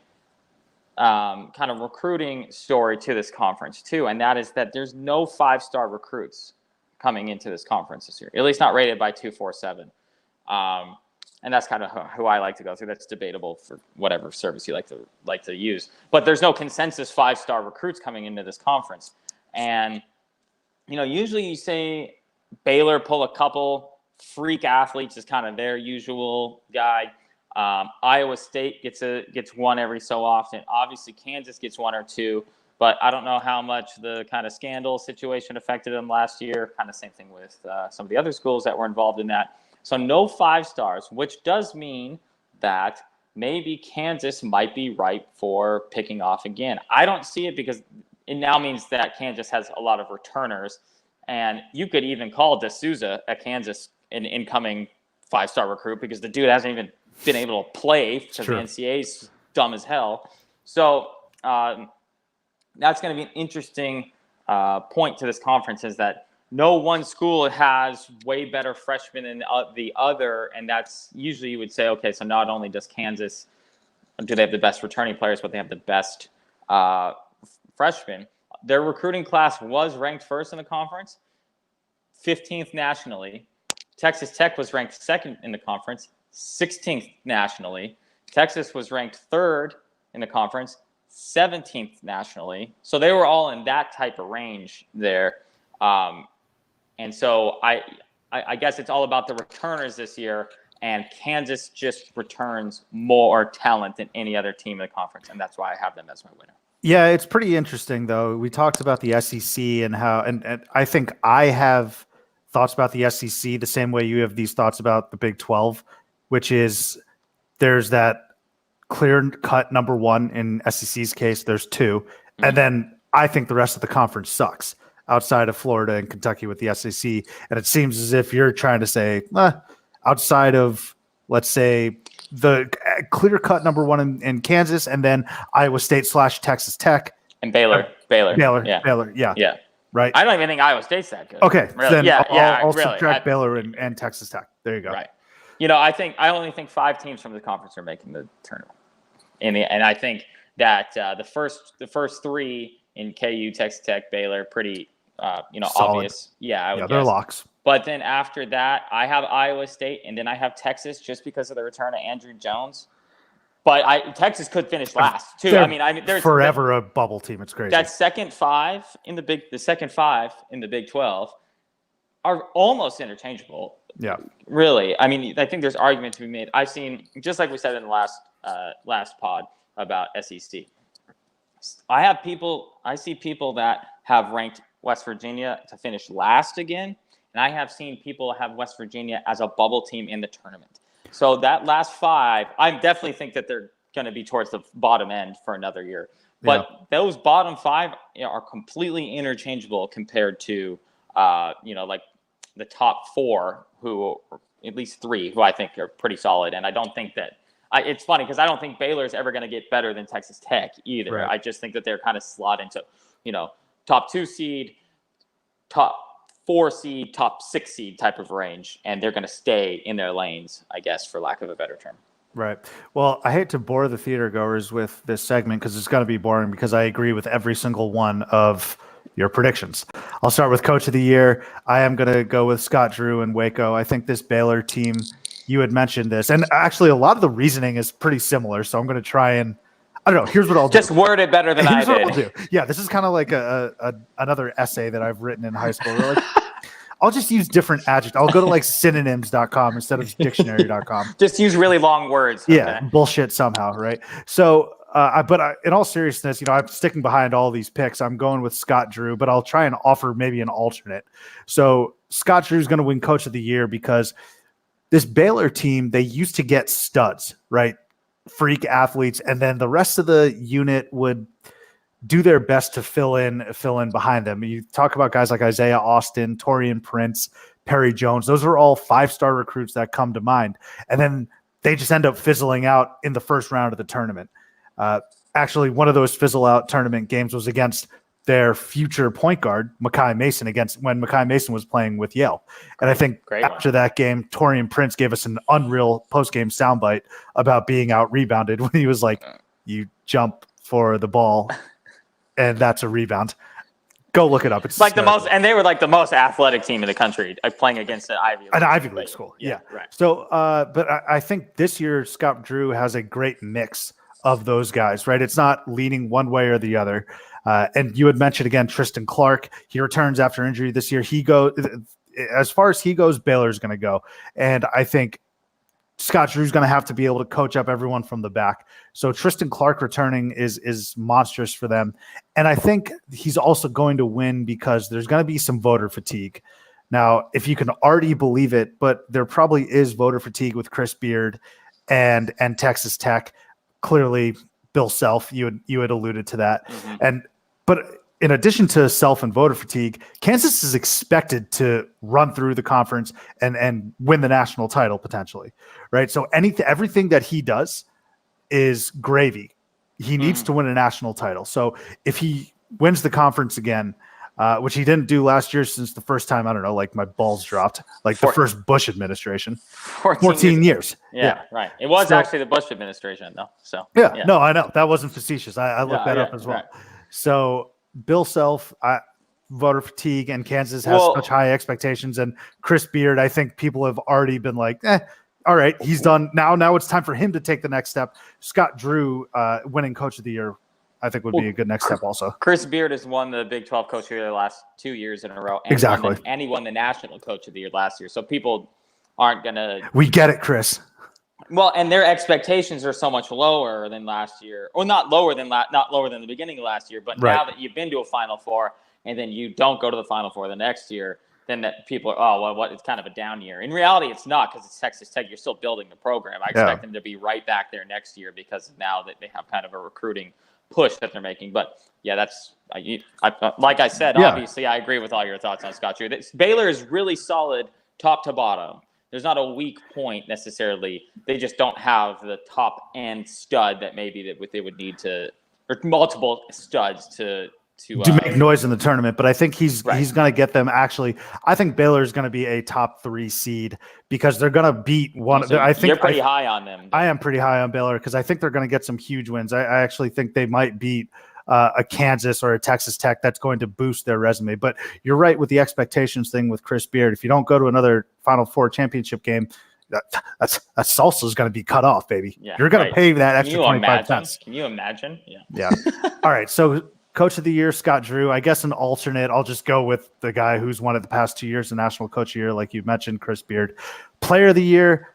B: kind of recruiting story to this conference too, and that is that there's no 5-star recruits coming into this conference this year, at least not rated by 247. And that's kind of who I like to go through. That's debatable for whatever service you like to use. But there's no consensus 5-star recruits coming into this conference. And, usually you say Baylor pull a couple freak athletes is kind of their usual guide. Iowa State gets one every so often. Obviously, Kansas gets one or two. But I don't know how much the kind of scandal situation affected them last year. Kind of same thing with some of the other schools that were involved in that. So no 5-stars, which does mean that maybe Kansas might be ripe for picking off again. I don't see it because it now means that Kansas has a lot of returners. And you could even call D'Souza at Kansas an incoming 5-star recruit because the dude hasn't even been able to play because the NCAA's dumb as hell. So that's going to be an interesting point to this conference, is that no one school has way better freshmen than the other, and that's usually you would say, okay, so not only does Kansas do they have the best returning players, but they have the best freshmen. Their recruiting class was ranked first in the conference, 15th nationally. Texas Tech was ranked second in the conference, 16th nationally. Texas was ranked third in the conference, 17th nationally. So they were all in that type of range there. And so I guess it's all about the returners this year, and Kansas just returns more talent than any other team in the conference, and that's why I have them as my winner.
A: Yeah, it's pretty interesting, though. We talked about the SEC and how, and I think I have thoughts about the SEC the same way you have these thoughts about the Big 12, which is there's that clear-cut number one in SEC's case. There's two, and then I think the rest of the conference sucks outside of Florida and Kentucky with the SEC. And it seems as if you're trying to say, outside of, let's say, the clear-cut number one in Kansas, and then Iowa State / Texas Tech.
B: And Baylor.
A: Yeah. Right.
B: I don't even think Iowa State's that good.
A: Okay.
B: Really.
A: Then I'll
B: really.
A: subtract Baylor and Texas Tech. There you go.
B: Right. I only think 5 teams from the conference are making the tournament. And I think that the first 3 in KU, Texas Tech, Baylor, pretty obvious. Yeah, I would guess.
A: They're locks.
B: But then after that, I have Iowa State, and then I have Texas just because of the return of Andrew Jones. But Texas could finish last too. There's
A: forever a bubble team. It's crazy.
B: That second 5 in the Big 12 are almost interchangeable.
A: Yeah,
B: really. I think there's argument to be made. I've seen, just like we said in the last pod about SEC. I see people that have ranked West Virginia to finish last again, and I have seen people have West Virginia as a bubble team in the tournament. So that last 5, I definitely think that they're going to be towards the bottom end for another year. But those bottom 5 are completely interchangeable compared to, like the top 4, who at least 3, who I think are pretty solid. And I don't think that it's funny because I don't think Baylor is ever going to get better than Texas Tech either. Right. I just think that they're kind of slot into, top 2 seed, top 4 seed, top 6 seed type of range, and they're going to stay in their lanes, I guess, for lack of a better term.
A: Right. Well, I hate to bore the theater goers with this segment because it's going to be boring, because I agree with every single one of your predictions. I'll start with Coach of the Year. I am going to go with Scott Drew and Waco. I think this Baylor team, you had mentioned this, and actually a lot of the reasoning is pretty similar, so I'm going to try and, I don't know. Here's what I'll do.
B: Just word it better than I did.
A: What I'll do. Yeah, this is kind of like another essay that I've written in high school. We're like, I'll just use different adjectives. I'll go to like synonyms.com instead of dictionary.com.
B: Just use really long words.
A: Yeah, bullshit somehow, right? So, but in all seriousness, I'm sticking behind all these picks. I'm going with Scott Drew, but I'll try and offer maybe an alternate. So Scott Drew is going to win Coach of the Year because this Baylor team, they used to get studs, right? Freak athletes, and then the rest of the unit would do their best to fill in behind them. You talk about guys like Isaiah Austin, Torian Prince, Perry Jones. Those are all 5-star recruits that come to mind. And then they just end up fizzling out in the first round of the tournament. Actually, one of those fizzle out tournament games was against their future point guard, Mekhi Mason, when Mekhi Mason was playing with Yale. And I think after that game, Torian Prince gave us an unreal post-game soundbite about being out rebounded when he was like, you jump for the ball and that's a rebound. Go look it up. It's
B: like the most, and they were like the most athletic team in the country, playing against an Ivy League
A: school.
B: Yeah,
A: yeah.
B: Right.
A: So, but I think this year Scott Drew has a great mix of those guys, right? It's not leaning one way or the other. And you had mentioned again, Tristan Clark, he returns after injury this year. As far as he goes, Baylor's going to go. And I think Scott Drew's going to have to be able to coach up everyone from the back. So Tristan Clark returning is monstrous for them. And I think he's also going to win because there's going to be some voter fatigue. Now, if you can already believe it, but there probably is voter fatigue with Chris Beard and Texas Tech. Clearly, Bill Self, you had alluded to that.
B: Mm-hmm.
A: But in addition to Self and voter fatigue, Kansas is expected to run through the conference and win the national title potentially, right? So everything that he does is gravy. He needs to win a national title. So if he wins the conference again, which he didn't do last year since the first time, I don't know, like my balls dropped, like the first Bush administration. 14 years.
B: Yeah, right. It was actually the Bush administration, though. So
A: yeah, no, I know. That wasn't facetious. I looked that up as well. Right. So Bill Self, voter fatigue, and Kansas has such high expectations. And Chris Beard, I think people have already been like, all right, he's done. Now it's time for him to take the next step. Scott Drew, winning Coach of the Year, I think would be a good next step also.
B: Chris Beard has won the Big 12 Coach of the Year the last 2 years in a row. And
A: exactly.
B: And he won the National Coach of the Year last year. So people aren't going to –
A: We get it, Chris.
B: Well, and their expectations are so much lower than last year. Or not lower than the beginning of last year. But now that you've been to a Final Four and then you don't go to the Final Four the next year, then that people are, it's kind of a down year. In reality, it's not because it's Texas Tech. You're still building the program. I expect them to be right back there next year because now that they have kind of a recruiting – push that they're making. But yeah, that's like I said, obviously I agree with all your thoughts on Scott Drew. Baylor is really solid top to bottom. There's not a weak point necessarily. They just don't have the top end stud that maybe that they would need to, or multiple studs to
A: make noise in the tournament. But I think he's going to get them. Actually, I think Baylor is going to be a top 3 seed because they're going to beat one.
B: So
A: I think
B: you're pretty high on them.
A: I am pretty high on Baylor because I think they're going to get some huge wins. I actually think they might beat a Kansas or a Texas Tech. That's going to boost their resume. But you're right with the expectations thing with Chris Beard. If you don't go to another Final Four championship game, that salsa is going to be cut off, baby. Yeah, you're going to pay that extra 25 cents.
B: Can you imagine?
A: Yeah. All right. So Coach of the Year, Scott Drew. I guess an alternate. I'll just go with the guy who's won it the past 2 years, the National Coach of the Year, like you mentioned, Chris Beard. Player of the Year.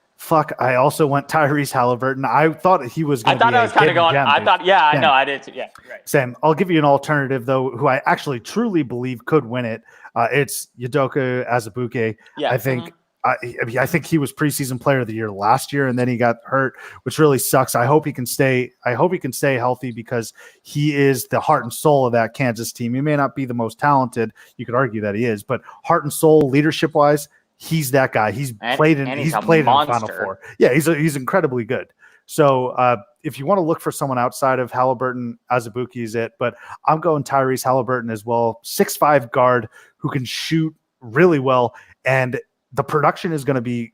A: I also went Tyrese Halliburton. I thought he was going to be.
B: I was kind of going. I thought, I know, I did too. Yeah, right.
A: Same. I'll give you an alternative though, who I actually truly believe could win it. It's Udoka Azubuike.
B: Yeah,
A: I think. I think he was preseason player of the year last year, and then he got hurt, which really sucks. I hope he can stay healthy because he is the heart and soul of that Kansas team. He may not be the most talented. You could argue that he is, but heart and soul, leadership wise, he's that guy. He's played in the Final Four. Yeah, he's incredibly good. So if you want to look for someone outside of Halliburton, Azubuike is it. But I'm going Tyrese Halliburton as well. 6'5" guard who can shoot really well, and the production is going to be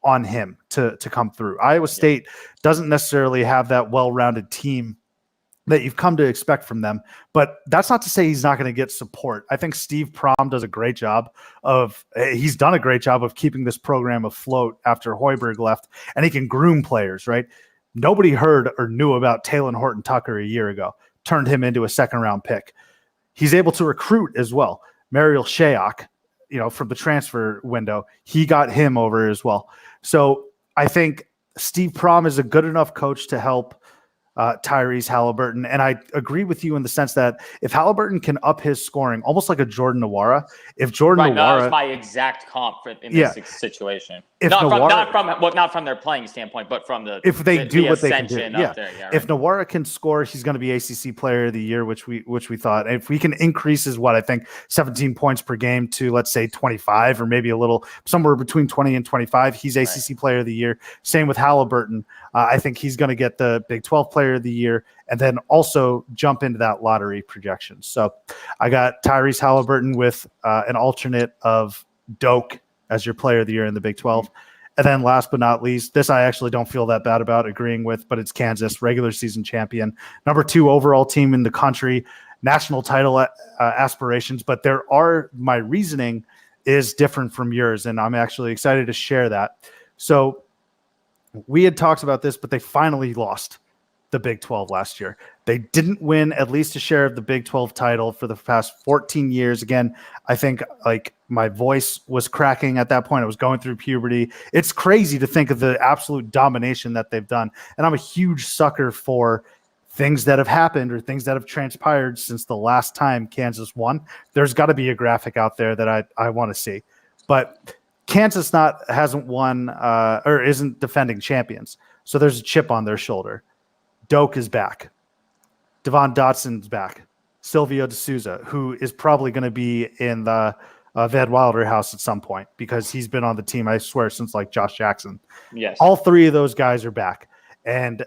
A: on him to come through. Iowa State doesn't necessarily have that well-rounded team that you've come to expect from them, but that's not to say he's not going to get support. I think Steve Prohm does a great job he's done a great job of keeping this program afloat after Hoiberg left, and he can groom players, right? Nobody heard or knew about Talon Horton-Tucker a year ago, turned him into a second-round pick. He's able to recruit as well. Mariel Shayok, from the transfer window, he got him over as well. So I think Steve Prohm is a good enough coach to help Tyrese Halliburton. And I agree with you in the sense that if Halliburton can up his scoring, almost like a Jordan Nwora, if Jordan
B: Right, no, that was
A: Nwora,
B: my exact comp in this situation.
A: if
B: Not
A: Nwora,
B: not from their playing standpoint, but from
A: if they do
B: the
A: what they can do,
B: ascension up there. Yeah, right.
A: If Nwora can score, he's going to be ACC Player of the Year, which we thought. If we can increase his I think 17 points per game to, let's say, 25, or maybe a little somewhere between 20 and 25, he's ACC Player of the Year. Same with Halliburton. I think he's going to get the Big 12 Player of the Year, and then also jump into that lottery projection. So I got Tyrese Halliburton with an alternate of Doak as your Player of the Year in the Big 12. And then last but not least, this I actually don't feel that bad about agreeing with, but it's Kansas, regular season champion, number 2 overall team in the country, national title aspirations. But my reasoning is different from yours, and I'm actually excited to share that. So we had talked about this, but they finally lost the Big 12 last year. They didn't win at least a share of the Big 12 title for the past 14 years. Again, I think like my voice was cracking at that point. I was going through puberty. It's crazy to think of the absolute domination that they've done. And I'm a huge sucker for things that have happened or things that have transpired since the last time Kansas won. There's got to be a graphic out there that I want to see. But Kansas hasn't won or isn't defending champions. So there's a chip on their shoulder. Doak is back. Devon Dotson's back. Silvio D'Souza, who is probably going to be in the Van Wilder house at some point because he's been on the team, I swear, since like Josh Jackson.
B: Yes.
A: All 3 of those guys are back. And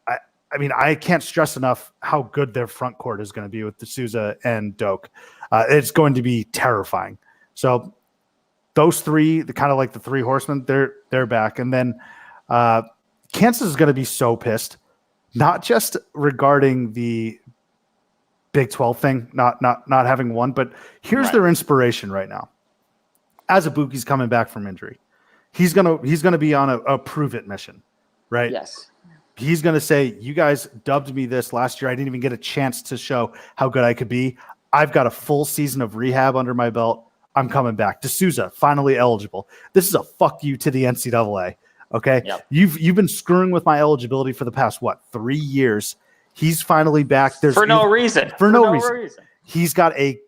A: I mean, I can't stress enough how good their front court is going to be with D'Souza and Doak. It's going to be terrifying. So those 3, kind of like the 3 horsemen, they're back. And then Kansas is going to be so pissed. Not just regarding the Big 12 thing, not having won, but here's their inspiration right now. Azubuk's coming back from injury. He's gonna be on a prove it mission, right?
B: Yes.
A: He's gonna say, "You guys dubbed me this last year. I didn't even get a chance to show how good I could be. I've got a full season of rehab under my belt. I'm coming back." D'Souza finally eligible. This is a fuck you to the NCAA. Okay.
B: Yep.
A: You've been screwing with my eligibility for the past 3 years. He's finally back.
B: For no reason.
A: He's got I'm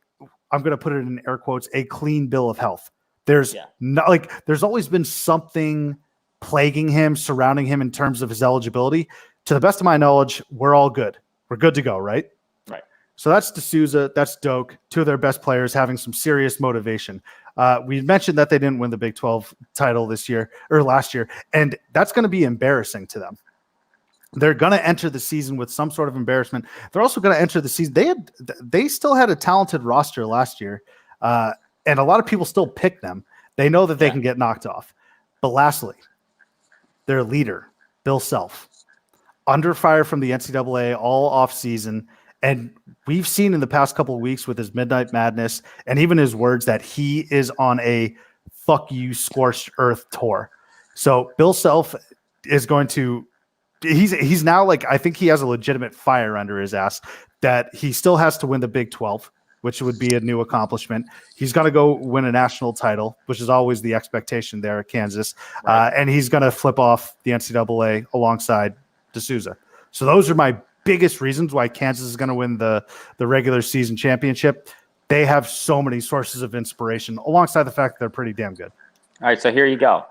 A: going to put it in air quotes, a clean bill of health. There's there's always been something plaguing him, surrounding him in terms of his eligibility. To the best of my knowledge, we're all good. We're good to go, right?
B: Right.
A: So that's D'Souza, that's Doak, 2 of their best players having some serious motivation. We mentioned that they didn't win the Big 12 title this year or last year, and that's going to be embarrassing to them. They're going to enter the season with some sort of embarrassment. They're also going to enter the season. They still had a talented roster last year, and a lot of people still pick them. They know that they can get knocked off. But lastly, their leader, Bill Self, under fire from the NCAA all off season. And we've seen in the past couple of weeks with his Midnight Madness and even his words that he is on a fuck you scorched earth tour. So Bill Self is going to he's now like, I think he has a legitimate fire under his ass that he still has to win the Big 12, which would be a new accomplishment. He's going to go win a national title, which is always the expectation there at Kansas. Right. And he's going to flip off the NCAA alongside D'Souza. So those are my biggest reasons why Kansas is going to win the regular season championship. They have so many sources of inspiration alongside the fact that they're pretty damn good.
B: All right, so here you go.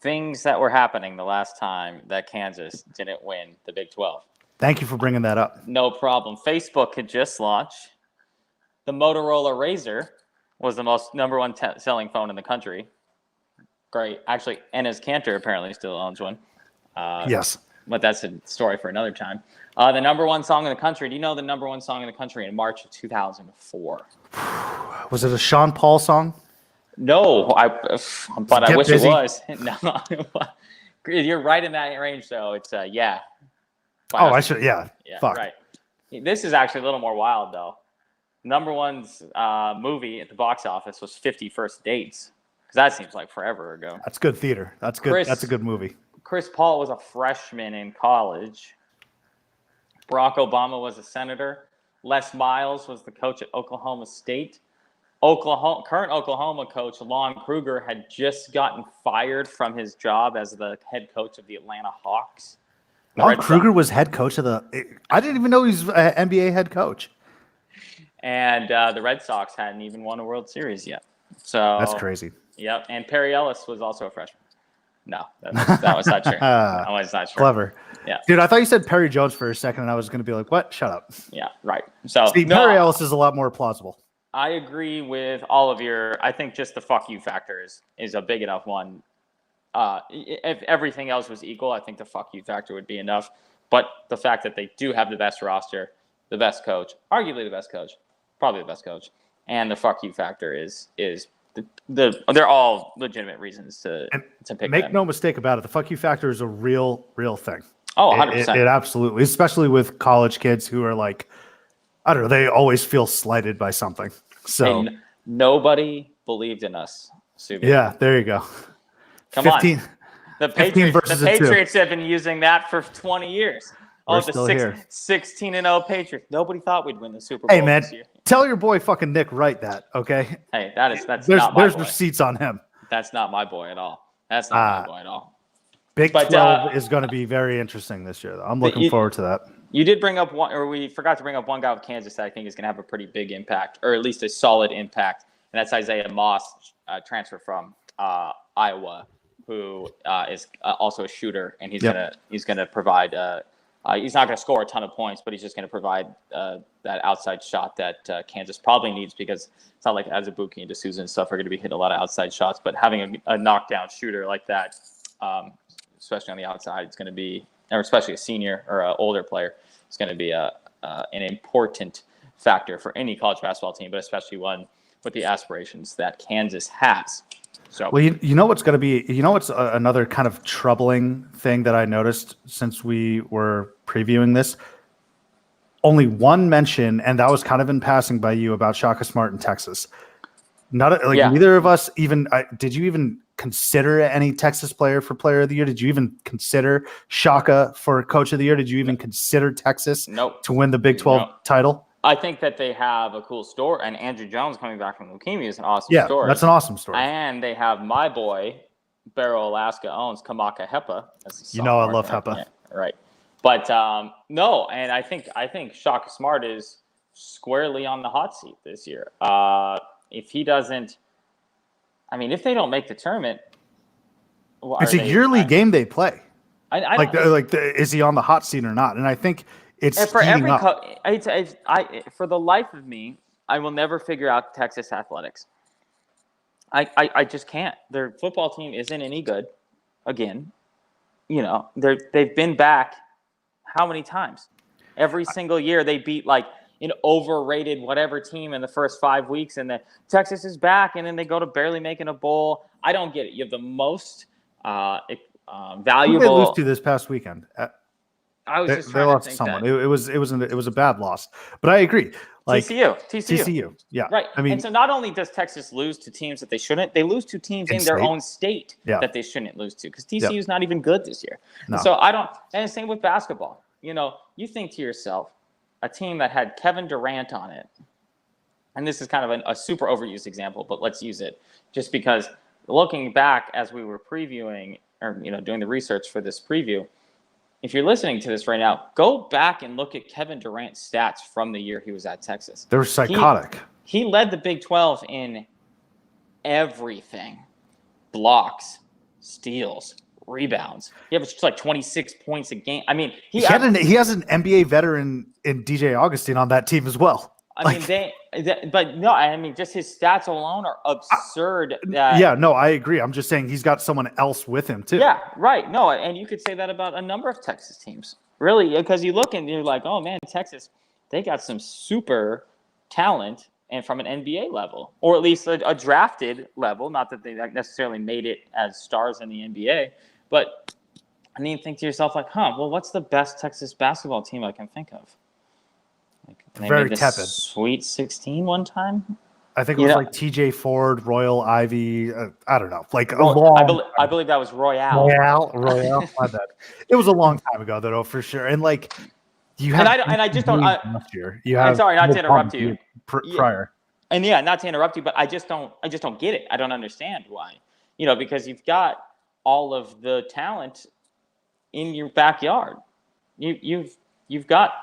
B: Things that were happening the last time that Kansas didn't win the Big 12.
A: Thank you for bringing that up.
B: No problem. Facebook had just launched. The Motorola Razr was the most number 1 selling phone in the country. Great. Actually, Enes Kanter apparently still owns one.
A: Yes.
B: But that's a story for another time. The number 1 song in the country. Do you know the number 1 song in the country in March of 2004?
A: Was it a Sean Paul song?
B: No, but I wish it was. No, you're right in that range, though. It's yeah.
A: I should. Yeah. Fuck.
B: Right. This is actually a little more wild, though. Number 1's movie at the box office was 50 First Dates, because that seems like forever ago.
A: That's good theater. That's good. That's a good movie.
B: Chris Paul was a freshman in college. Barack Obama was a senator. Les Miles was the coach at Oklahoma State. Current Oklahoma coach Lon Kruger had just gotten fired from his job as the head coach of the Atlanta Hawks.
A: Ron Kruger was head coach of I didn't even know he was an NBA head coach.
B: And the Red Sox hadn't even won a World Series yet. So
A: that's crazy.
B: Yep. And Perry Ellis was also a freshman. No, that was not true. That was not true.
A: Clever.
B: Yeah.
A: Dude, I thought you said Perry Jones for a second, and I was going to be like, what? Shut up.
B: Yeah, right. So
A: See, Perry Ellis is a lot more plausible.
B: I agree with all of I think just the fuck you factor is a big enough one. If everything else was equal, I think the fuck you factor would be enough. But the fact that they do have the best roster, the best coach, arguably the best coach, probably the best coach, and the fuck you factor is they're all legitimate reasons to pick.
A: Make
B: them.
A: no mistake about it, the fuck you factor is a real thing.
B: Oh, 100%.
A: It absolutely, especially with college kids who are like, I don't know, they always feel slighted by something. So
B: and nobody believed in us. Subin.
A: Yeah, there you go.
B: Come
A: 15,
B: on. The Patriots have been using that for 20 years.
A: We're still here.
B: 16-0 Patriots. Nobody thought we'd win the Super Bowl this year.
A: Tell your boy fucking Nick Wright that, okay?
B: Hey, that's not my boy.
A: There's receipts on him.
B: That's not my boy at all. That's not my boy at all.
A: Big 12 is going to be very interesting this year, though. I'm looking forward to that.
B: You did bring up we forgot to bring up one guy with Kansas that I think is going to have a pretty big impact, or at least a solid impact, and that's Isaiah Moss, transfer from Iowa, who is also a shooter, and he's gonna provide. He's not going to score a ton of points, but he's just going to provide that outside shot that Kansas probably needs, because it's not like Azubuike and D'Souza and stuff are going to be hitting a lot of outside shots, but having a knockdown shooter like that, especially on the outside, it's going to be, or especially a senior or an older player, it's going to be an important factor for any college basketball team, but especially one with the aspirations that Kansas has. So,
A: well, you know what's going to be, what's another kind of troubling thing that I noticed since we were previewing this? Only one mention, and that was kind of in passing by you, about Shaka Smart in Texas. Neither of us even did you even consider any Texas player for Player of the Year? Did you even consider Shaka for Coach of the Year? Did you even consider Texas to win the Big 12 title?
B: I think that they have a cool story, and Andrew Jones coming back from leukemia is an awesome story.
A: Yeah, that's an awesome story.
B: And they have my boy, Barrow Alaska owns Kamaka Hepa.
A: I love Hepa.
B: Yeah, right. But no, and I think Shaka Smart is squarely on the hot seat this year. If he doesn't, if they don't make the tournament,
A: it's a yearly game they play. Is he on the hot seat or not? And I think it's
B: for every
A: up.
B: For the life of me, I will never figure out Texas athletics. I just can't. Their football team isn't any good. Again, they've been back how many times? Every single year they beat like an overrated whatever team in the first 5 weeks, and then Texas is back, and then they go to barely making a bowl. I don't get it. You have the most valuable.
A: Who did they lose to this past weekend?
B: I was just
A: they
B: trying
A: lost
B: to think
A: someone.
B: that.
A: It was a bad loss, but I agree. Like
B: TCU.
A: Yeah.
B: Right. And so not only does Texas lose to teams that they shouldn't, they lose to teams in their own state that they shouldn't lose to, because TCU is not even good this year. No. So and same with basketball. You think to yourself, a team that had Kevin Durant on it, and this is kind of a super overused example, but let's use it just because looking back as we were previewing or doing the research for this preview, if you're listening to this right now, go back and look at Kevin Durant's stats from the year he was at Texas.
A: They were psychotic.
B: He led the Big 12 in everything: blocks, steals, rebounds. He averaged like 26 points a game. He has an
A: NBA veteran in DJ Augustine on that team as well.
B: Just his stats alone are absurd.
A: I agree. I'm just saying he's got someone else with him too.
B: Yeah, right. No, and you could say that about a number of Texas teams, really, because you look and you're like, oh man, Texas, they got some super talent, and from an NBA level, or at least a drafted level. Not that they necessarily made it as stars in the NBA, but and then you think to yourself like, what's the best Texas basketball team I can think of?
A: Very tepid.
B: Sweet 16 one time.
A: I think it was like TJ Ford, Royal Ivy. I don't know.
B: I believe that was Royale.
A: My bad. It was a long time ago, though, for sure. And you have.
B: I just don't.
A: Last year.
B: I'm sorry, not to interrupt you.
A: Prior.
B: And not to interrupt you, but I just don't get it. I don't understand why. Because you've got all of the talent in your backyard. You've got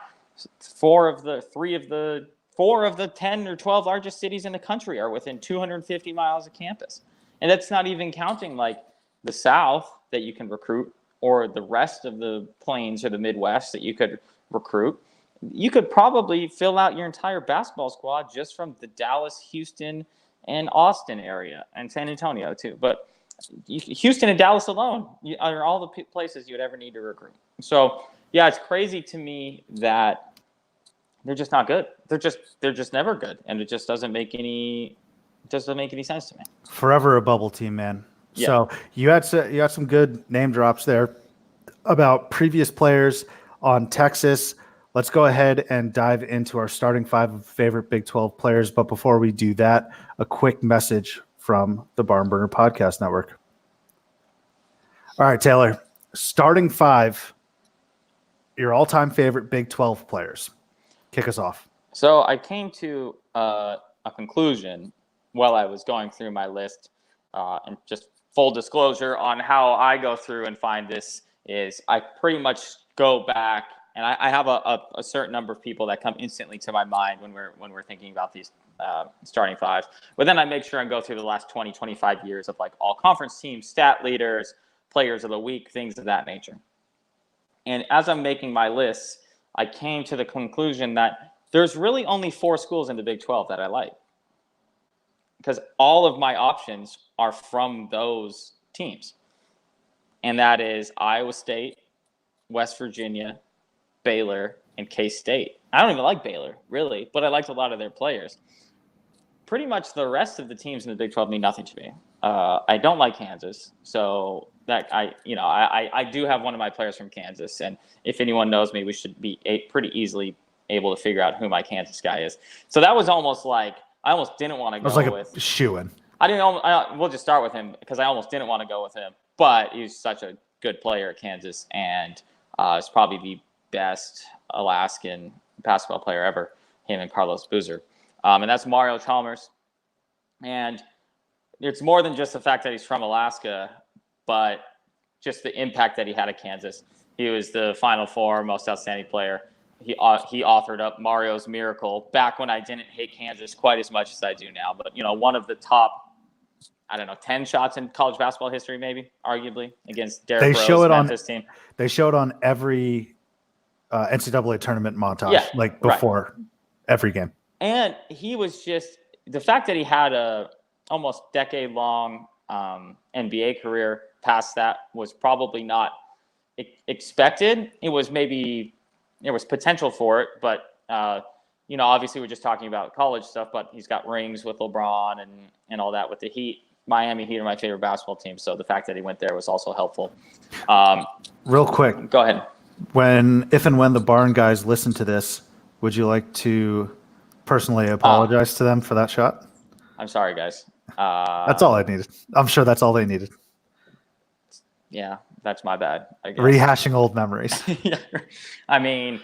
B: four of the 10 or 12 largest cities in the country are within 250 miles of campus. And that's not even counting like the South that you can recruit, or the rest of the Plains or the Midwest that you could recruit. You could probably fill out your entire basketball squad just from the Dallas, Houston, and Austin area, and San Antonio too. But Houston and Dallas alone are all the places you'd ever need to recruit. So yeah, it's crazy to me that they're just not good. They're just never good, and it just doesn't make any sense to me.
A: Forever a bubble team, man.
B: Yeah.
A: So you had some good name drops there about previous players on Texas. Let's go ahead and dive into our starting 5 favorite Big 12 players. But before we do that, a quick message from the Barn Burner Podcast Network. All right, Taylor, starting 5, your all-time favorite Big 12 players. Kick us off.
B: So I came to a conclusion while I was going through my list, and just full disclosure on how I go through and find this is I pretty much go back, and I have a certain number of people that come instantly to my mind when we're thinking about these starting 5s. But then I make sure and go through the last 20, 25 years of like all conference teams, stat leaders, players of the week, things of that nature. And as I'm making my lists, I came to the conclusion that there's really only 4 schools in the Big 12 that I like, because all of my options are from those teams. And that is Iowa State, West Virginia, Baylor, and K-State. I don't even like Baylor, really, but I liked a lot of their players. Pretty much the rest of the teams in the Big 12 mean nothing to me. I don't like Kansas, so that I do have one of my players from Kansas, and if anyone knows me, we should be pretty easily able to figure out who my Kansas guy is. So that was almost like I almost didn't want to go
A: like
B: with.
A: A shoo-in.
B: We'll just start with him because I almost didn't want to go with him, but he's such a good player at Kansas, and is probably the best Alaskan basketball player ever. Him and Carlos Boozer, and that's Mario Chalmers. And it's more than just the fact that he's from Alaska, but just the impact that he had at Kansas. He was the Final Four most outstanding player. He authored up Mario's Miracle back when I didn't hate Kansas quite as much as I do now. But, one of the top, 10 shots in college basketball history, maybe, arguably, against Derrick Rose's Memphis team.
A: They show it on every NCAA tournament montage, before every game. And
B: he was just – the fact that he had a almost decade-long NBA career past that was probably not expected. It was maybe – there was potential for it, but obviously we're just talking about college stuff, but he's got rings with LeBron and all that with the Heat. Miami Heat are my favorite basketball team, so the fact that he went there was also helpful.
A: Real quick.
B: Go ahead.
A: If and when the Barn guys listen to this, would you like to personally apologize to them for that shot?
B: I'm sorry, guys.
A: That's all I needed. I'm sure that's all they needed.
B: Yeah, that's my bad, I guess.
A: Rehashing old memories.
B: Yeah. I mean,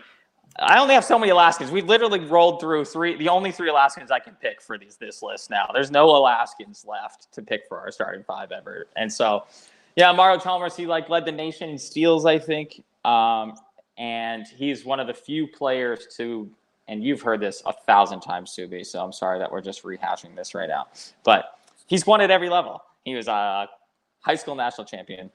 B: I only have so many Alaskans. We literally rolled through the only 3 Alaskans I can pick for this list now. There's no Alaskans left to pick for our starting 5 ever. And so, yeah, Mario Chalmers, he led the nation in steals, I think. And he's one of the few players and you've heard this 1,000 times, Subi, so I'm sorry that we're just rehashing this right now. But he's won at every level. He was a high school national champion.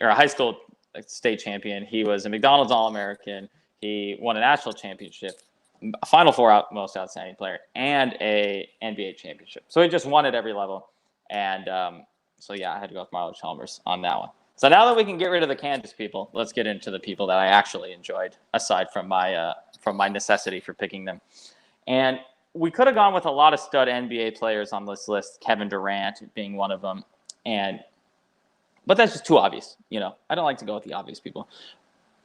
B: Or a high school state champion. He was a McDonald's All-American. He won a national championship, a Final Four most outstanding player, and a NBA championship. So he just won at every level. And so, yeah, I had to go with Mario Chalmers on that one. So now that we can get rid of the Kansas people, let's get into the people that I actually enjoyed, aside from my necessity for picking them. And we could have gone with a lot of stud NBA players on this list, Kevin Durant being one of them. But that's just too obvious. I don't like to go with the obvious people.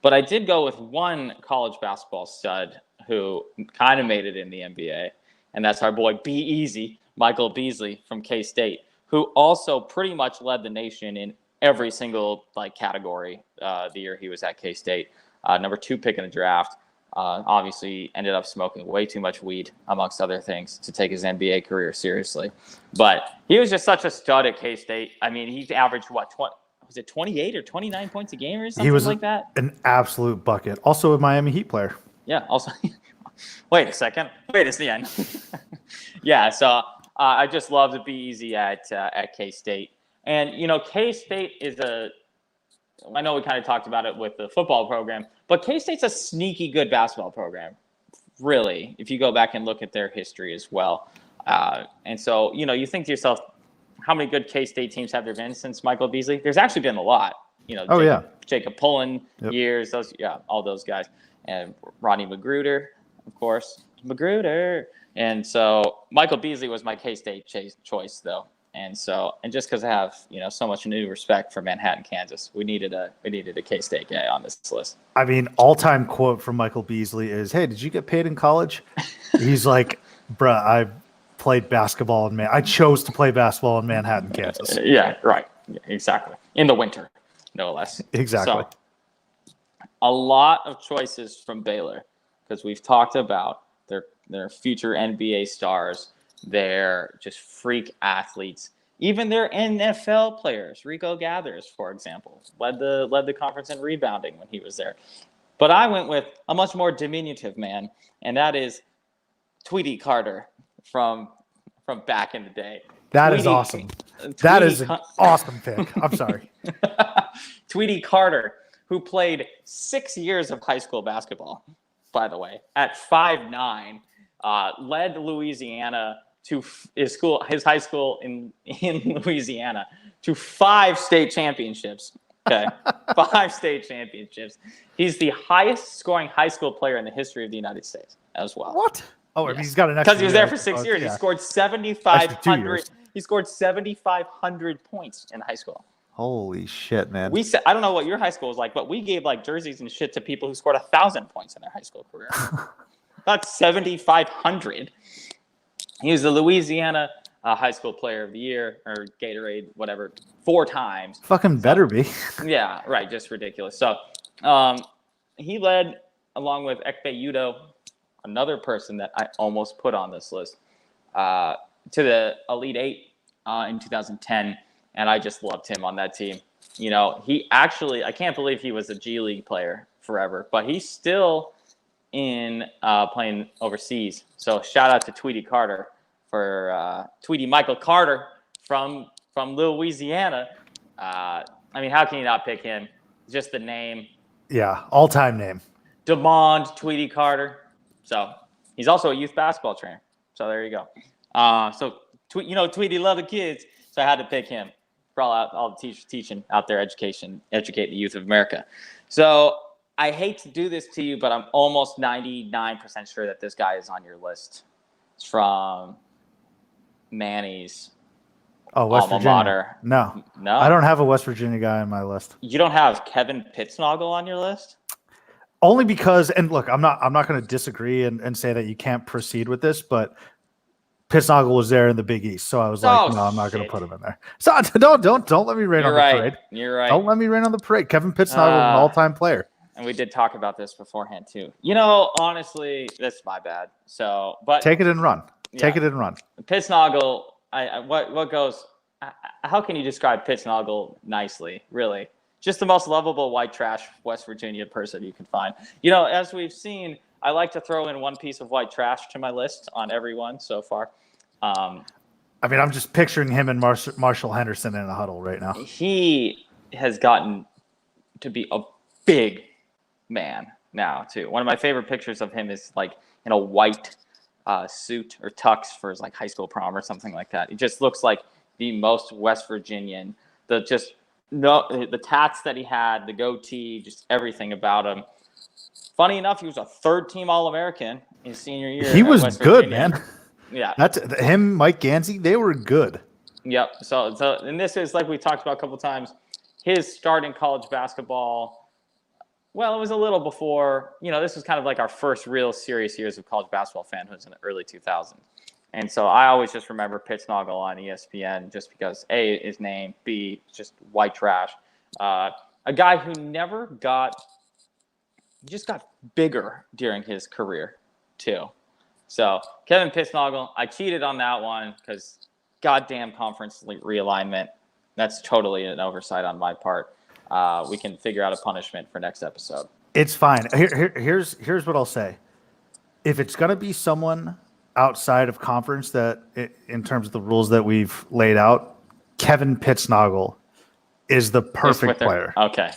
B: But I did go with one college basketball stud who kind of made it in the NBA, and that's our boy B-Easy, Michael Beasley from K-State, who also pretty much led the nation in every single category the year he was at K-State. Number 2 pick in the draft. Obviously ended up smoking way too much weed, amongst other things, to take his NBA career seriously. But he was just such a stud at K-State. I mean, he averaged, was it 28 or 29 points a game or
A: He
B: something
A: was
B: like that?
A: an absolute bucket. Also a Miami Heat player.
B: Yeah. Also, wait a second. Wait a second. Yeah. So I just love to be easy at K-State. And, K-State is I know we kind of talked about it with the football program, but K-State's a sneaky good basketball program, really, if you go back and look at their history as well. And so, you think to yourself, how many good K-State teams have there been since Michael Beasley? There's actually been a lot. Jacob Pullen years, all those guys. And Rodney Magruder, of course. And so Michael Beasley was my K-State choice, though. And just because I have, so much new respect for Manhattan, Kansas, we needed a K-State guy on this list.
A: I mean, all-time quote from Michael Beasley is, "Hey, did you get paid in college?" He's like, "Bruh, I played basketball I chose to play basketball in Manhattan, Kansas."
B: Yeah, right. Yeah, exactly. In the winter, no less.
A: Exactly.
B: So, a lot of choices from Baylor, because we've talked about their future NBA stars. They're just freak athletes. Even their NFL players, Rico Gathers, for example, led the conference in rebounding when he was there. But I went with a much more diminutive man, and that is Tweety Carter from back in the day.
A: That is awesome. That is an awesome pick. I'm sorry.
B: Tweety Carter, who played 6 years of high school basketball, by the way, at 5'9", led Louisiana to his high school in Louisiana to 5 state championships. Okay, 5 state championships. He's the highest scoring high school player in the history of the United States as well.
A: What? Oh, yes. I mean, he's got an extra.
B: Because he was there for 6 years. Yeah. He scored 7,500. He scored 7,500 points in high school.
A: Holy shit, man!
B: I don't know what your high school was like, but we gave jerseys and shit to people who scored 1,000 points in their high school career. That's 7,500. He was the Louisiana High School Player of the Year, or Gatorade, whatever, 4 times.
A: Fucking better be.
B: Yeah, right. Just ridiculous. So he led, along with Ekpe Udoh, another person that I almost put on this list, to the Elite Eight in 2010, and I just loved him on that team. He actually, I can't believe he was a G League player forever, but he's still in playing overseas. So shout out to Tweety Carter for Tweety Michael Carter from Louisiana. I mean, how can you not pick him? Just the name.
A: Yeah, all-time name.
B: Demond Tweety Carter. So he's also a youth basketball trainer. So there you go. Tweety loved the kids, so I had to pick him for all the teachers teaching out there, educate the youth of America. So I hate to do this to you, but I'm almost 99% sure that this guy is on your list. It's from Manny's
A: West
B: alma
A: Virginia.
B: mater.
A: No, I don't have a West Virginia guy on my list.
B: You don't have Kevin Pittsnoggle on your list?
A: Only because, and look, I'm not going to disagree and say that you can't proceed with this, but Pittsnoggle was there in the Big East, so I was like, no, I'm not going to put him in there. So don't let me rain on the parade.
B: You're right.
A: Don't let me rain on the parade. Kevin Pittsnoggle, an all-time player.
B: And we did talk about this beforehand too. Honestly, that's my bad. So, but
A: take it and run. Yeah. Take it and run.
B: Pittsnoggle. What goes? How can you describe Pittsnoggle nicely? Really, just the most lovable white trash West Virginia person you can find. As we've seen, I like to throw in one piece of white trash to my list on every one so far.
A: I mean, I'm just picturing him and Marshall Henderson in a huddle right now.
B: He has gotten to be a big man now too. One of my favorite pictures of him is in a white suit or tux for his high school prom or something like that. He just looks like the most West Virginian. The tats that he had, the goatee, just everything about him. Funny enough, he was a 3rd-team All-American in his senior year.
A: He was good, man.
B: Yeah,
A: that's him. Mike Gansey, they were good.
B: Yep. So and this is like we talked about a couple times. His start in college basketball. Well, it was a little before, this was kind of like our first real serious years of college basketball fanhood in the early 2000s. And so I always just remember Pittsnoggle on ESPN just because, A, his name, B, just white trash. A guy who just got bigger during his career, too. So Kevin Pittsnoggle, I cheated on that one because goddamn conference realignment. That's totally an oversight on my part. We can figure out a punishment for next episode.
A: It's fine. Here's what I'll say. If it's going to be someone outside of conference that, in terms of the rules that we've laid out, Kevin Pittsnoggle is the perfect player.
B: Okay.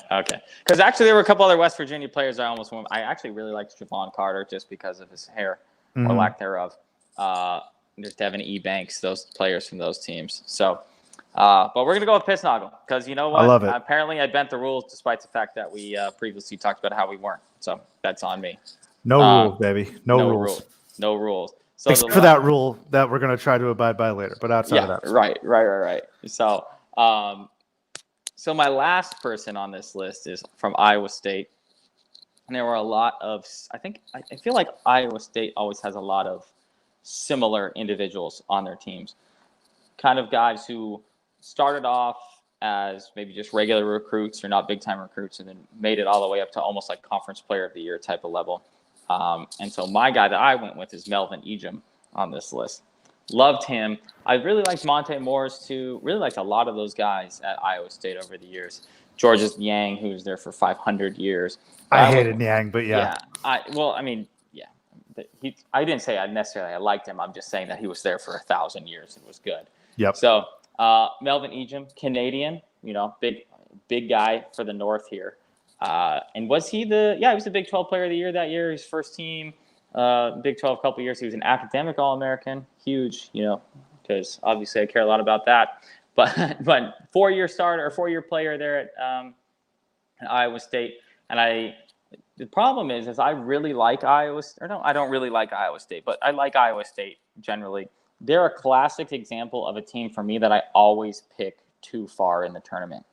B: Because actually, there were a couple other West Virginia players I almost went. I actually really liked Javon Carter just because of his hair or lack thereof. There's Devin E. Banks, those players from those teams. So, but we're gonna go with Pittsnoggle because you know what?
A: I love it.
B: Apparently, I bent the rules despite the fact that we previously talked about how we weren't. So that's on me.
A: No rules, baby. No rules.
B: No rules. So
A: except for that rule that we're going to try to abide by later. But outside of that.
B: Right. So, so my last person on this list is from Iowa State. And there were a lot of, I feel like Iowa State always has a lot of similar individuals on their teams. Kind of guys who started off as maybe just regular recruits or not big time recruits and then made it all the way up to almost like conference player of the year type of level. And so my guy that I went with is Melvin Ejim on this list. Loved him. I really liked Monte Morris too. Really liked a lot of those guys at Iowa State over the years. Georges Niang, who was there for 500 years.
A: I hated Niang, but yeah.
B: I didn't say I liked him. I'm just saying that he was there for 1,000 years and was good.
A: Yep.
B: So Melvin Ejim, Canadian, big guy for the North here. And was he he was the Big 12 player of the year that year, his first team, Big 12 a couple years. He was an academic All-American, huge, because obviously I care a lot about that. But 4-year starter or 4-year player there at Iowa State. And the problem is I really like Iowa State. Or no, I don't really like Iowa State, but I like Iowa State generally. They're a classic example of a team for me that I always pick too far in the tournament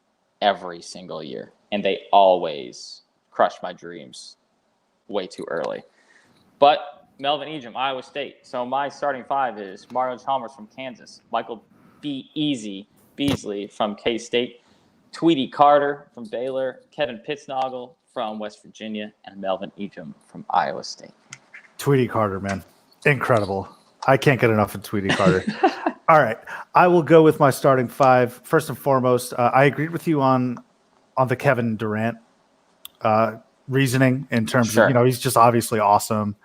B: every single year. And they always crush my dreams way too early. But Melvin Ejim, Iowa State. So my starting 5 is Mario Chalmers from Kansas, Michael Beasley from K-State, Tweety Carter from Baylor, Kevin Pittsnoggle from West Virginia, and Melvin Ejim from Iowa State.
A: Tweety Carter, man. Incredible. I can't get enough of Tweety Carter. All right. I will go with my starting 5. First and foremost, I agreed with you on the Kevin Durant reasoning in terms of, he's just obviously awesome.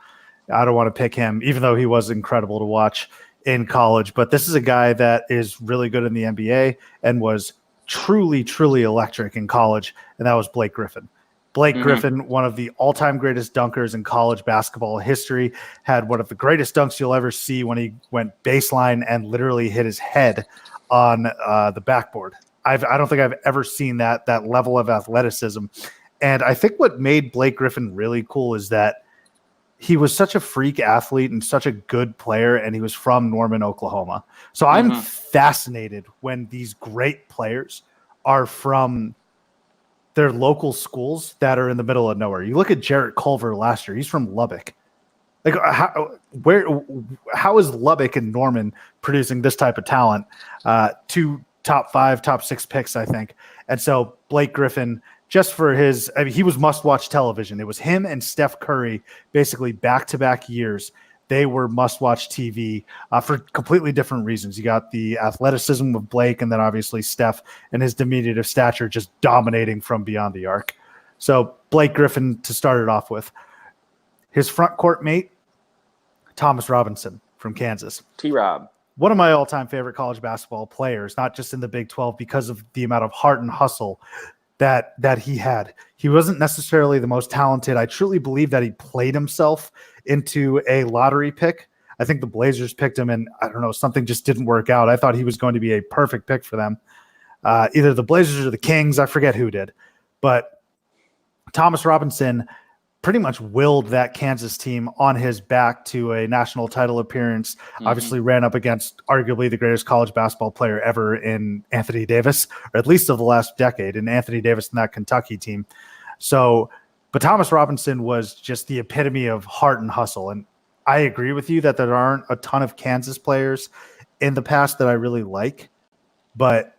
A: I don't want to pick him, even though he was incredible to watch in college. But this is a guy that is really good in the NBA and was truly, truly electric in college, and that was Blake Griffin. Blake Griffin, one of the all-time greatest dunkers in college basketball history, had one of the greatest dunks you'll ever see when he went baseline and literally hit his head on the backboard. I don't think I've ever seen that level of athleticism. And I think what made Blake Griffin really cool is that he was such a freak athlete and such a good player, and he was from Norman, Oklahoma. So I'm fascinated when these great players are from their local schools that are in the middle of nowhere. You look at Jarrett Culver last year; he's from Lubbock. Like, how is Lubbock and Norman producing this type of talent? 2 top 5, top 6 picks, I think. And so Blake Griffin, just for he was must-watch television. It was him and Steph Curry, basically back-to-back years. They were must-watch TV for completely different reasons. You got the athleticism of Blake, and then obviously Steph and his diminutive stature just dominating from beyond the arc. So Blake Griffin to start it off with. His front court mate, Thomas Robinson from Kansas.
B: T-Rob.
A: One of my all-time favorite college basketball players, not just in the Big 12, because of the amount of heart and hustle that he had. He wasn't necessarily the most talented. I truly believe that he played himself into a lottery pick. I think the Blazers picked him, and I don't know, something just didn't work out. I thought he was going to be a perfect pick for them. Either the Blazers or the Kings, I forget who did. But Thomas Robinson pretty much willed that Kansas team on his back to a national title appearance. Obviously ran up against arguably the greatest college basketball player ever in Anthony Davis, or at least of the last decade, in Anthony Davis and that Kentucky team. So, but Thomas Robinson was just the epitome of heart and hustle. And I agree with you that there aren't a ton of Kansas players in the past that I really like, but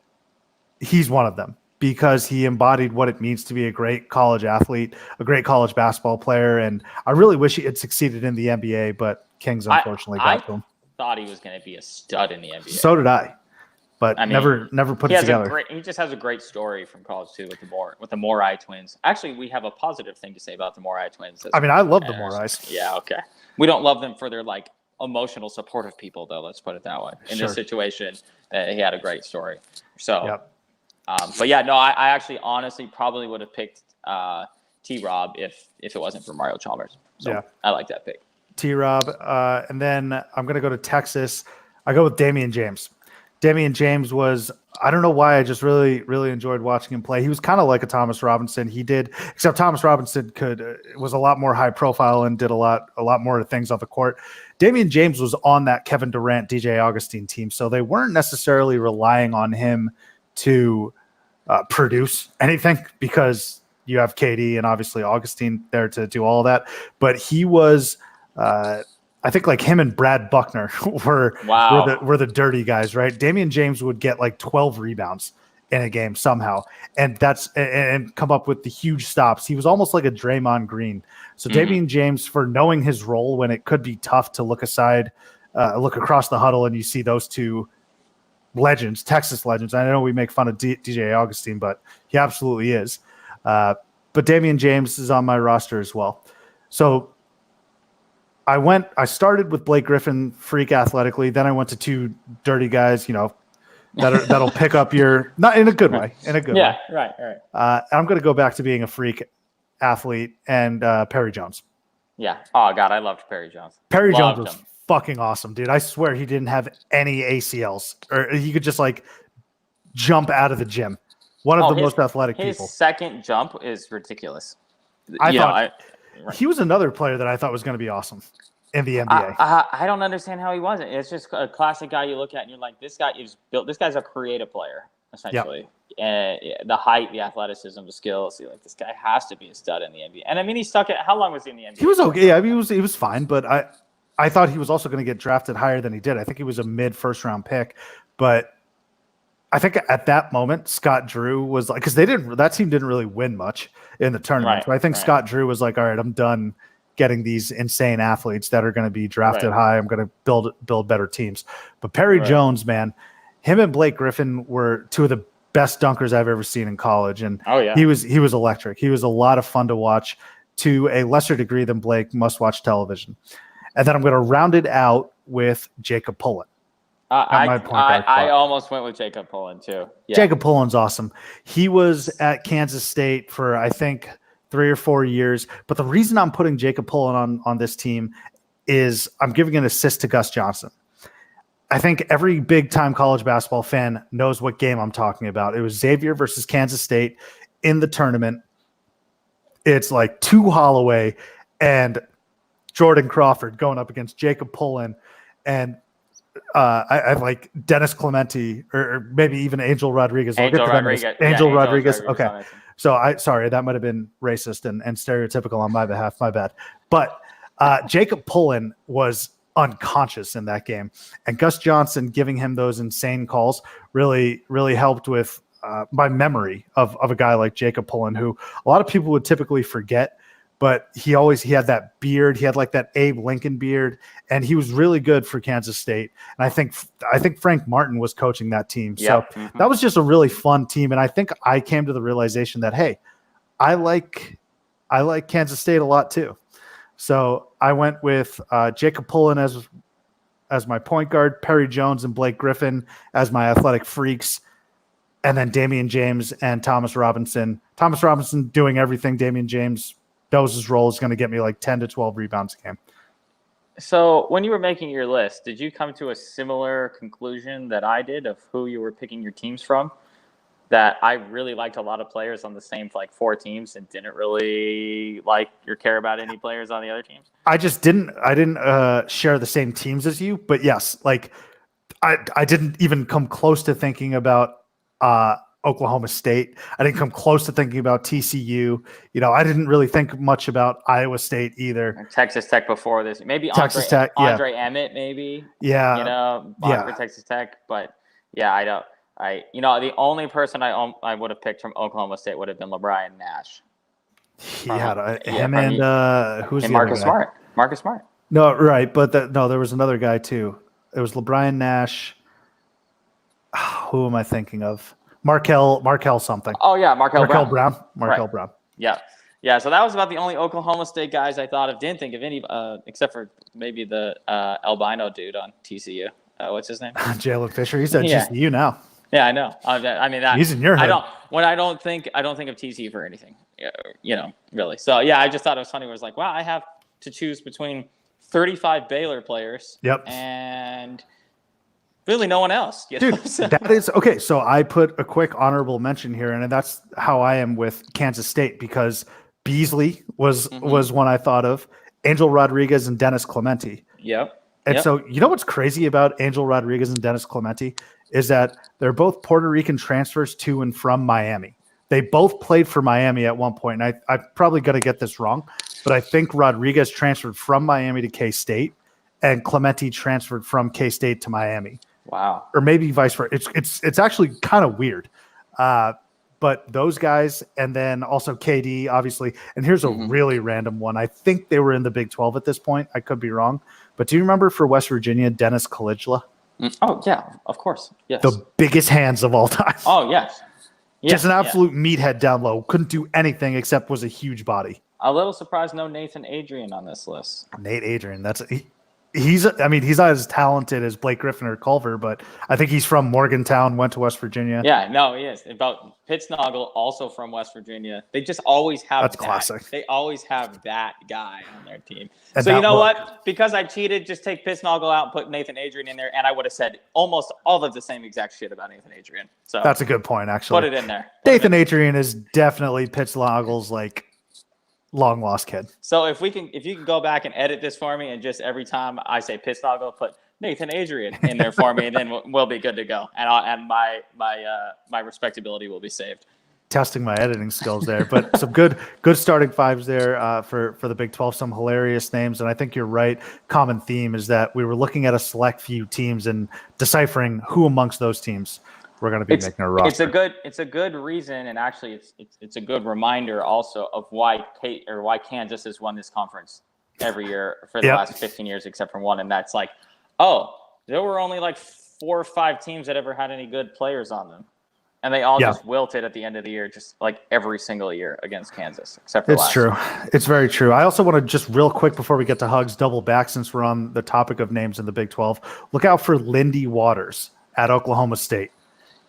A: he's one of them, because he embodied what it means to be a great college athlete, a great college basketball player. And I really wish he had succeeded in the NBA, but Kings unfortunately got to him.
B: I thought he was going to be a stud in the NBA.
A: So did I. but
B: I mean,
A: never put it together.
B: He just has a great story from college too with the Morai twins. Actually, we have a positive thing to say about the Morai twins.
A: I mean, I love the Morais.
B: Yeah, okay. We don't love them for their like emotional supportive people though. Let's put it that way. In this situation, he had a great story. So,
A: yep.
B: But yeah, no, I actually honestly probably would have picked T-Rob if it wasn't for Mario Chalmers. So yeah. I like that pick.
A: T-Rob, and then I'm going to go to Texas. I go with Damian James. Damian James was, I don't know why, I just really, really enjoyed watching him play. He was kind of like a Thomas Robinson. Except Thomas Robinson was a lot more high profile and did a lot more things on the court. Damian James was on that Kevin Durant, DJ Augustine team, so they weren't necessarily relying on him to produce anything because you have KD and obviously Augustine there to do all of that. But he was, I think like him and Brad Buckner were the dirty guys, right? Damian James would get like 12 rebounds in a game somehow, and come up with the huge stops. He was almost like a Draymond Green. So Damian James, for knowing his role when it could be tough to look across the huddle and you see those two legends, Texas legends. I know we make fun of DJ Augustine, but he absolutely is. But Damian James is on my roster as well. So I started with Blake Griffin, freak athletically. Then I went to two dirty guys, that'll pick up not in a good way, way.
B: Yeah, right.
A: I'm going to go back to being a freak athlete and Perry Jones.
B: Yeah. Oh God, I loved Perry Jones.
A: Jones was fucking awesome, dude. I swear he didn't have any ACLs, or he could just like jump out of the gym. One of the most athletic people.
B: His second jump is ridiculous.
A: He was another player that I thought was going to be awesome in the NBA.
B: I don't understand how he wasn't. It's just a classic guy you look at and you're like, this guy is built. This guy's a creative player, essentially. Yep. The height, the athleticism, the skills. You're like, this guy has to be a stud in the NBA. And I mean, he stuck it. How long was he in the NBA?
A: He was okay. Yeah, I mean, he was fine, but I thought he was also going to get drafted higher than he did. I think he was a mid first round pick, but I think at that moment, Scott Drew was like, because that team didn't really win much in the tournament. Right, so I think Scott Drew was like, all right, I'm done getting these insane athletes that are going to be drafted high. I'm going to build better teams. But Perry Jones, man, him and Blake Griffin were two of the best dunkers I've ever seen in college. And he was electric. He was a lot of fun to watch, to a lesser degree than Blake, must-watch television. And then I'm going to round it out with Jacob Pullen.
B: I almost went with Jacob Pullen too. Yeah.
A: Jacob Pullen's awesome. He was at Kansas State for, I think, 3 or 4 years. But the reason I'm putting Jacob Pullen on this team is I'm giving an assist to Gus Johnson. I think every big-time college basketball fan knows what game I'm talking about. It was Xavier versus Kansas State in the tournament. It's like Tu Holloway and Jordan Crawford going up against Jacob Pullen, and I like Dennis Clemente or maybe even Angel Rodriguez.
B: Angel Rodriguez.
A: Okay. So sorry, that might have been racist and stereotypical on my behalf. My bad. But Jacob Pullen was unconscious in that game, and Gus Johnson giving him those insane calls really, really helped with my memory of a guy like Jacob Pullen, who a lot of people would typically forget. But he had that beard. He had like that Abe Lincoln beard, and he was really good for Kansas State. And I think Frank Martin was coaching that team. So that was just a really fun team. And I think I came to the realization that, hey, I like Kansas State a lot too. So I went with Jacob Pullen as my point guard, Perry Jones and Blake Griffin as my athletic freaks, and then Damian James and Thomas Robinson. Thomas Robinson doing everything. Damian James knows his role is going to get me like 10 to 12 rebounds a game.
B: So when you were making your list, did you come to a similar conclusion that I did of who you were picking your teams from? That I really liked a lot of players on the same like 4 teams and didn't really like or care about any players on the other teams?
A: I didn't share the same teams as you, but yes, like I didn't even come close to thinking about Oklahoma State. I didn't come close to thinking about TCU. I didn't really think much about Iowa State either.
B: Texas Tech before this, maybe
A: Texas Tech,
B: Andre Emmett, maybe.
A: Yeah,
B: for Texas Tech, but yeah, I don't. The only person I would have picked from Oklahoma State would have been LeBron Nash.
A: Who's the
B: Marcus Smart? Marcus Smart.
A: No, right, but there was another guy too. It was LeBron Nash. Who am I thinking of? Markel something.
B: Oh yeah, Markel Brown.
A: Markel Brown.
B: Yeah. Yeah, so that was about the only Oklahoma State guys I thought of. Didn't think of any, except for maybe the albino dude on TCU. What's his name?
A: Jalen Fisher. He's at
B: Yeah.
A: GCU now.
B: Yeah, I know. I mean,
A: he's in your head.
B: I don't think of TCU for anything, really. So yeah, I just thought it was funny. It was like, wow, I have to choose between 35 Baylor players.
A: Yep.
B: And really no one else.
A: Dude, that is okay. So I put a quick honorable mention here, and that's how I am with Kansas State, because Beasley was one I thought of, Angel Rodriguez and Dennis Clementi.
B: Yep.
A: And so you know what's crazy about Angel Rodriguez and Dennis Clementi is that they're both Puerto Rican transfers to and from Miami. They both played for Miami at one point, and I'm probably going to get this wrong, but I think Rodriguez transferred from Miami to K-State, and Clementi transferred from K-State to Miami.
B: Wow.
A: Or maybe vice versa. It's actually kind of weird. But those guys, and then also KD, obviously. And here's a really random one. I think they were in the Big 12 at this point. I could be wrong. But do you remember for West Virginia, Dennis Caligula?
B: Oh, yeah, of course. Yes.
A: The biggest hands of all time.
B: Oh, yes.
A: Just an absolute meathead down low. Couldn't do anything except was a huge body.
B: A little surprised no Nathan Adrian on this list.
A: Nate Adrian. He's not as talented as Blake Griffin or Culver, but I think he's from Morgantown, went to West Virginia.
B: Yeah, no, he is. About Pittsnogle, also from West Virginia. They just always have
A: That's classic.
B: They always have that guy on their team.
A: And
B: so you know what? Because I cheated, just take Pittsnogle out and put Nathan Adrian in there, and I would have said almost all of the same exact shit about Nathan Adrian. So
A: that's a good point, actually.
B: Put it in there.
A: Nathan Adrian is definitely Pittsnogle's long lost kid.
B: So if you can go back and edit this for me, and just every time I say Pittsnogle, put Nathan Adrian in there for me, and then we'll be good to go. And my respectability will be saved.
A: Testing my editing skills there, but some good starting fives there for the Big 12. Some hilarious names, and I think you're right. Common theme is that we were looking at a select few teams and deciphering who amongst those teams we're going to be making a roster.
B: It's a good reason, and actually it's a good reminder also of why Kansas has won this conference every year for the last 15 years, except for one, and that's like, oh, there were only like 4 or 5 teams that ever had any good players on them, and they all just wilted at the end of the year, just like every single year against Kansas, except for
A: It's true. It's very true. I also want to just real quick before we get to Hugs, double back since we're on the topic of names in the Big 12. Look out for Lindy Waters at Oklahoma State.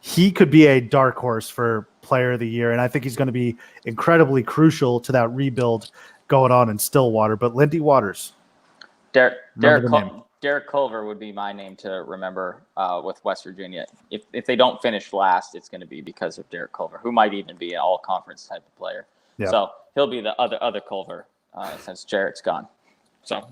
A: He could be a dark horse for player of the year, and I think he's going to be incredibly crucial to that rebuild going on in Stillwater. But Lindy Waters.
B: Derek Culver would be my name to remember with West Virginia. If they don't finish last, it's going to be because of Derek Culver, who might even be an all-conference type of player. Yeah. So he'll be the other Culver since Jarrett's gone. So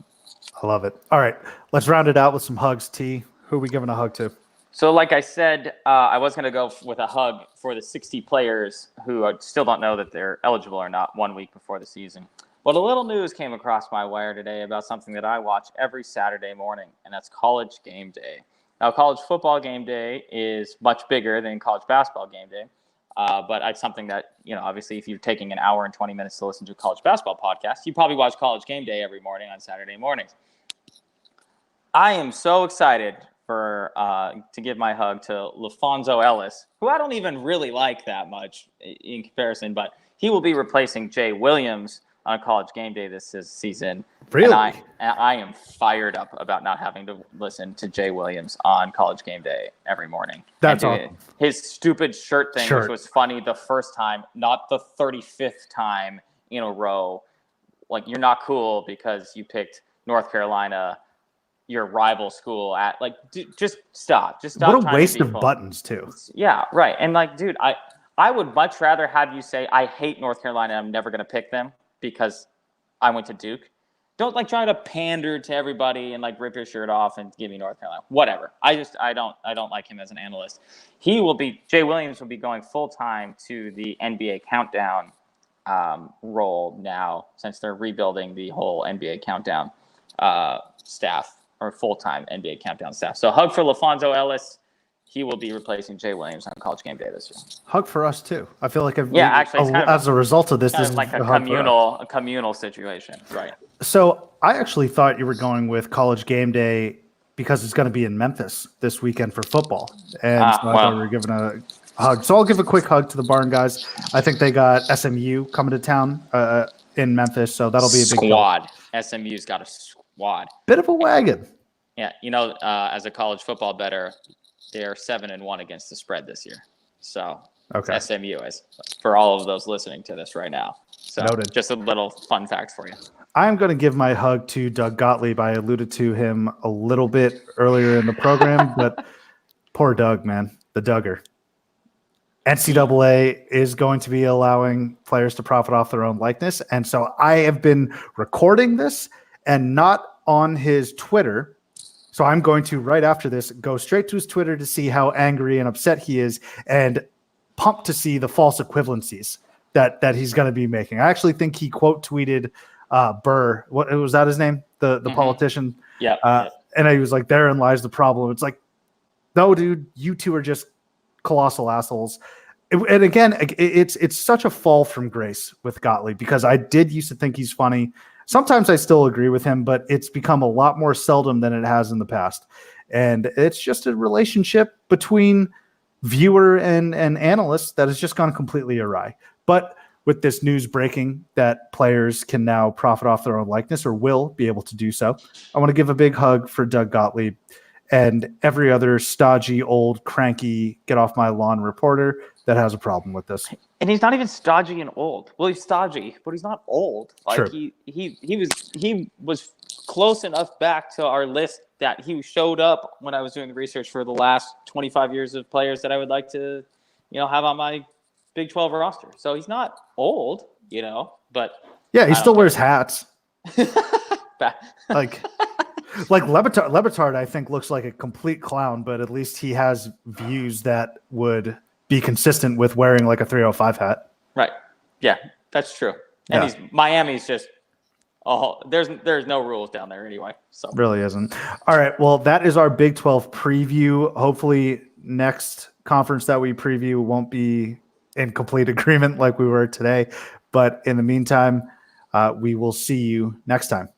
A: I love it. All right, let's round it out with some hugs. T, who are we giving a hug to?
B: So like I said, I was going to go with a hug for the 60 players who still don't know that they're eligible or not 1 week before the season. But a little news came across my wire today about something that I watch every Saturday morning, and that's College Game Day. Now, College Football Game Day is much bigger than College Basketball Game Day, but it's something that, obviously if you're taking an hour and 20 minutes to listen to a college basketball podcast, you probably watch College Game Day every morning on Saturday mornings. I am so excited to give my hug to LaFonso Ellis, who I don't even really like that much in comparison, but he will be replacing Jay Williams on College Game Day this season.
A: Really?
B: And I am fired up about not having to listen to Jay Williams on College Game Day every morning.
A: That's awesome.
B: His stupid shirt thing, which was funny the first time, not the 35th time in a row. Like, you're not cool because you picked North Carolina, your rival school, at just stop. Just stop.
A: What a waste of buttons too.
B: Yeah, right. And dude, I would much rather have you say, I hate North Carolina, I'm never going to pick them because I went to Duke. Don't try to pander to everybody and rip your shirt off and give me North Carolina. Whatever. I don't like him as an analyst. Jay Williams will be going full time to the NBA Countdown role now, since they're rebuilding the whole NBA Countdown staff, or full-time NBA Countdown staff. So hug for LaFonso Ellis. He will be replacing Jay Williams on College Game Day this year.
A: Hug for us too. I feel like
B: as
A: a result of this, this is
B: like a communal situation, right?
A: So I actually thought you were going with College Game Day because it's going to be in Memphis this weekend for football. And so I thought we were giving a hug. So I'll give a quick hug to the Barn guys. I think they got SMU coming to town in Memphis, so that'll be a big
B: squad. SMU's got a squad.
A: Bit of a wagon.
B: Yeah, as a college football bettor, they're 7-1 against the spread this year. So
A: okay.
B: SMU is for all of those listening to this right now. So
A: noted.
B: Just a little fun fact for you.
A: I'm going to give my hug to Doug Gottlieb. I alluded to him a little bit earlier in the program, but poor Doug, man, the Duggar. NCAA is going to be allowing players to profit off their own likeness. And so I have been recording this and not on his Twitter. So I'm going to, right after this, go straight to his Twitter to see how angry and upset he is and pumped to see the false equivalencies that he's going to be making. I actually think he quote tweeted Burr. What was that his name? The politician?
B: Yeah.
A: And he was like, therein lies the problem. It's like, no, dude, you two are just colossal assholes. And again, it's such a fall from grace with Gottlieb because I did used to think he's funny. Sometimes I still agree with him, but it's become a lot more seldom than it has in the past. And it's just a relationship between viewer and analyst that has just gone completely awry. But with this news breaking that players can now profit off their own likeness or will be able to do so, I want to give a big hug for Doug Gottlieb and every other stodgy, old, cranky, get off my lawn reporter that has a problem with this.
B: And he's not even stodgy and old. Well, he's stodgy, but he's not old. Like
A: True.
B: he was close enough back to our list that he showed up when I was doing the research for the last 25 years of players that I would like to, have on my Big 12 roster. So he's not old, but
A: yeah, he still wears hats. like Lebitard, I think, looks like a complete clown, but at least he has views that would be consistent with wearing like a 305 hat.
B: Right. Yeah, that's true. And Miami's just there's no rules down there anyway. So
A: really isn't. All right. Well, that is our Big 12 preview. Hopefully next conference that we preview won't be in complete agreement like we were today. But in the meantime, we will see you next time.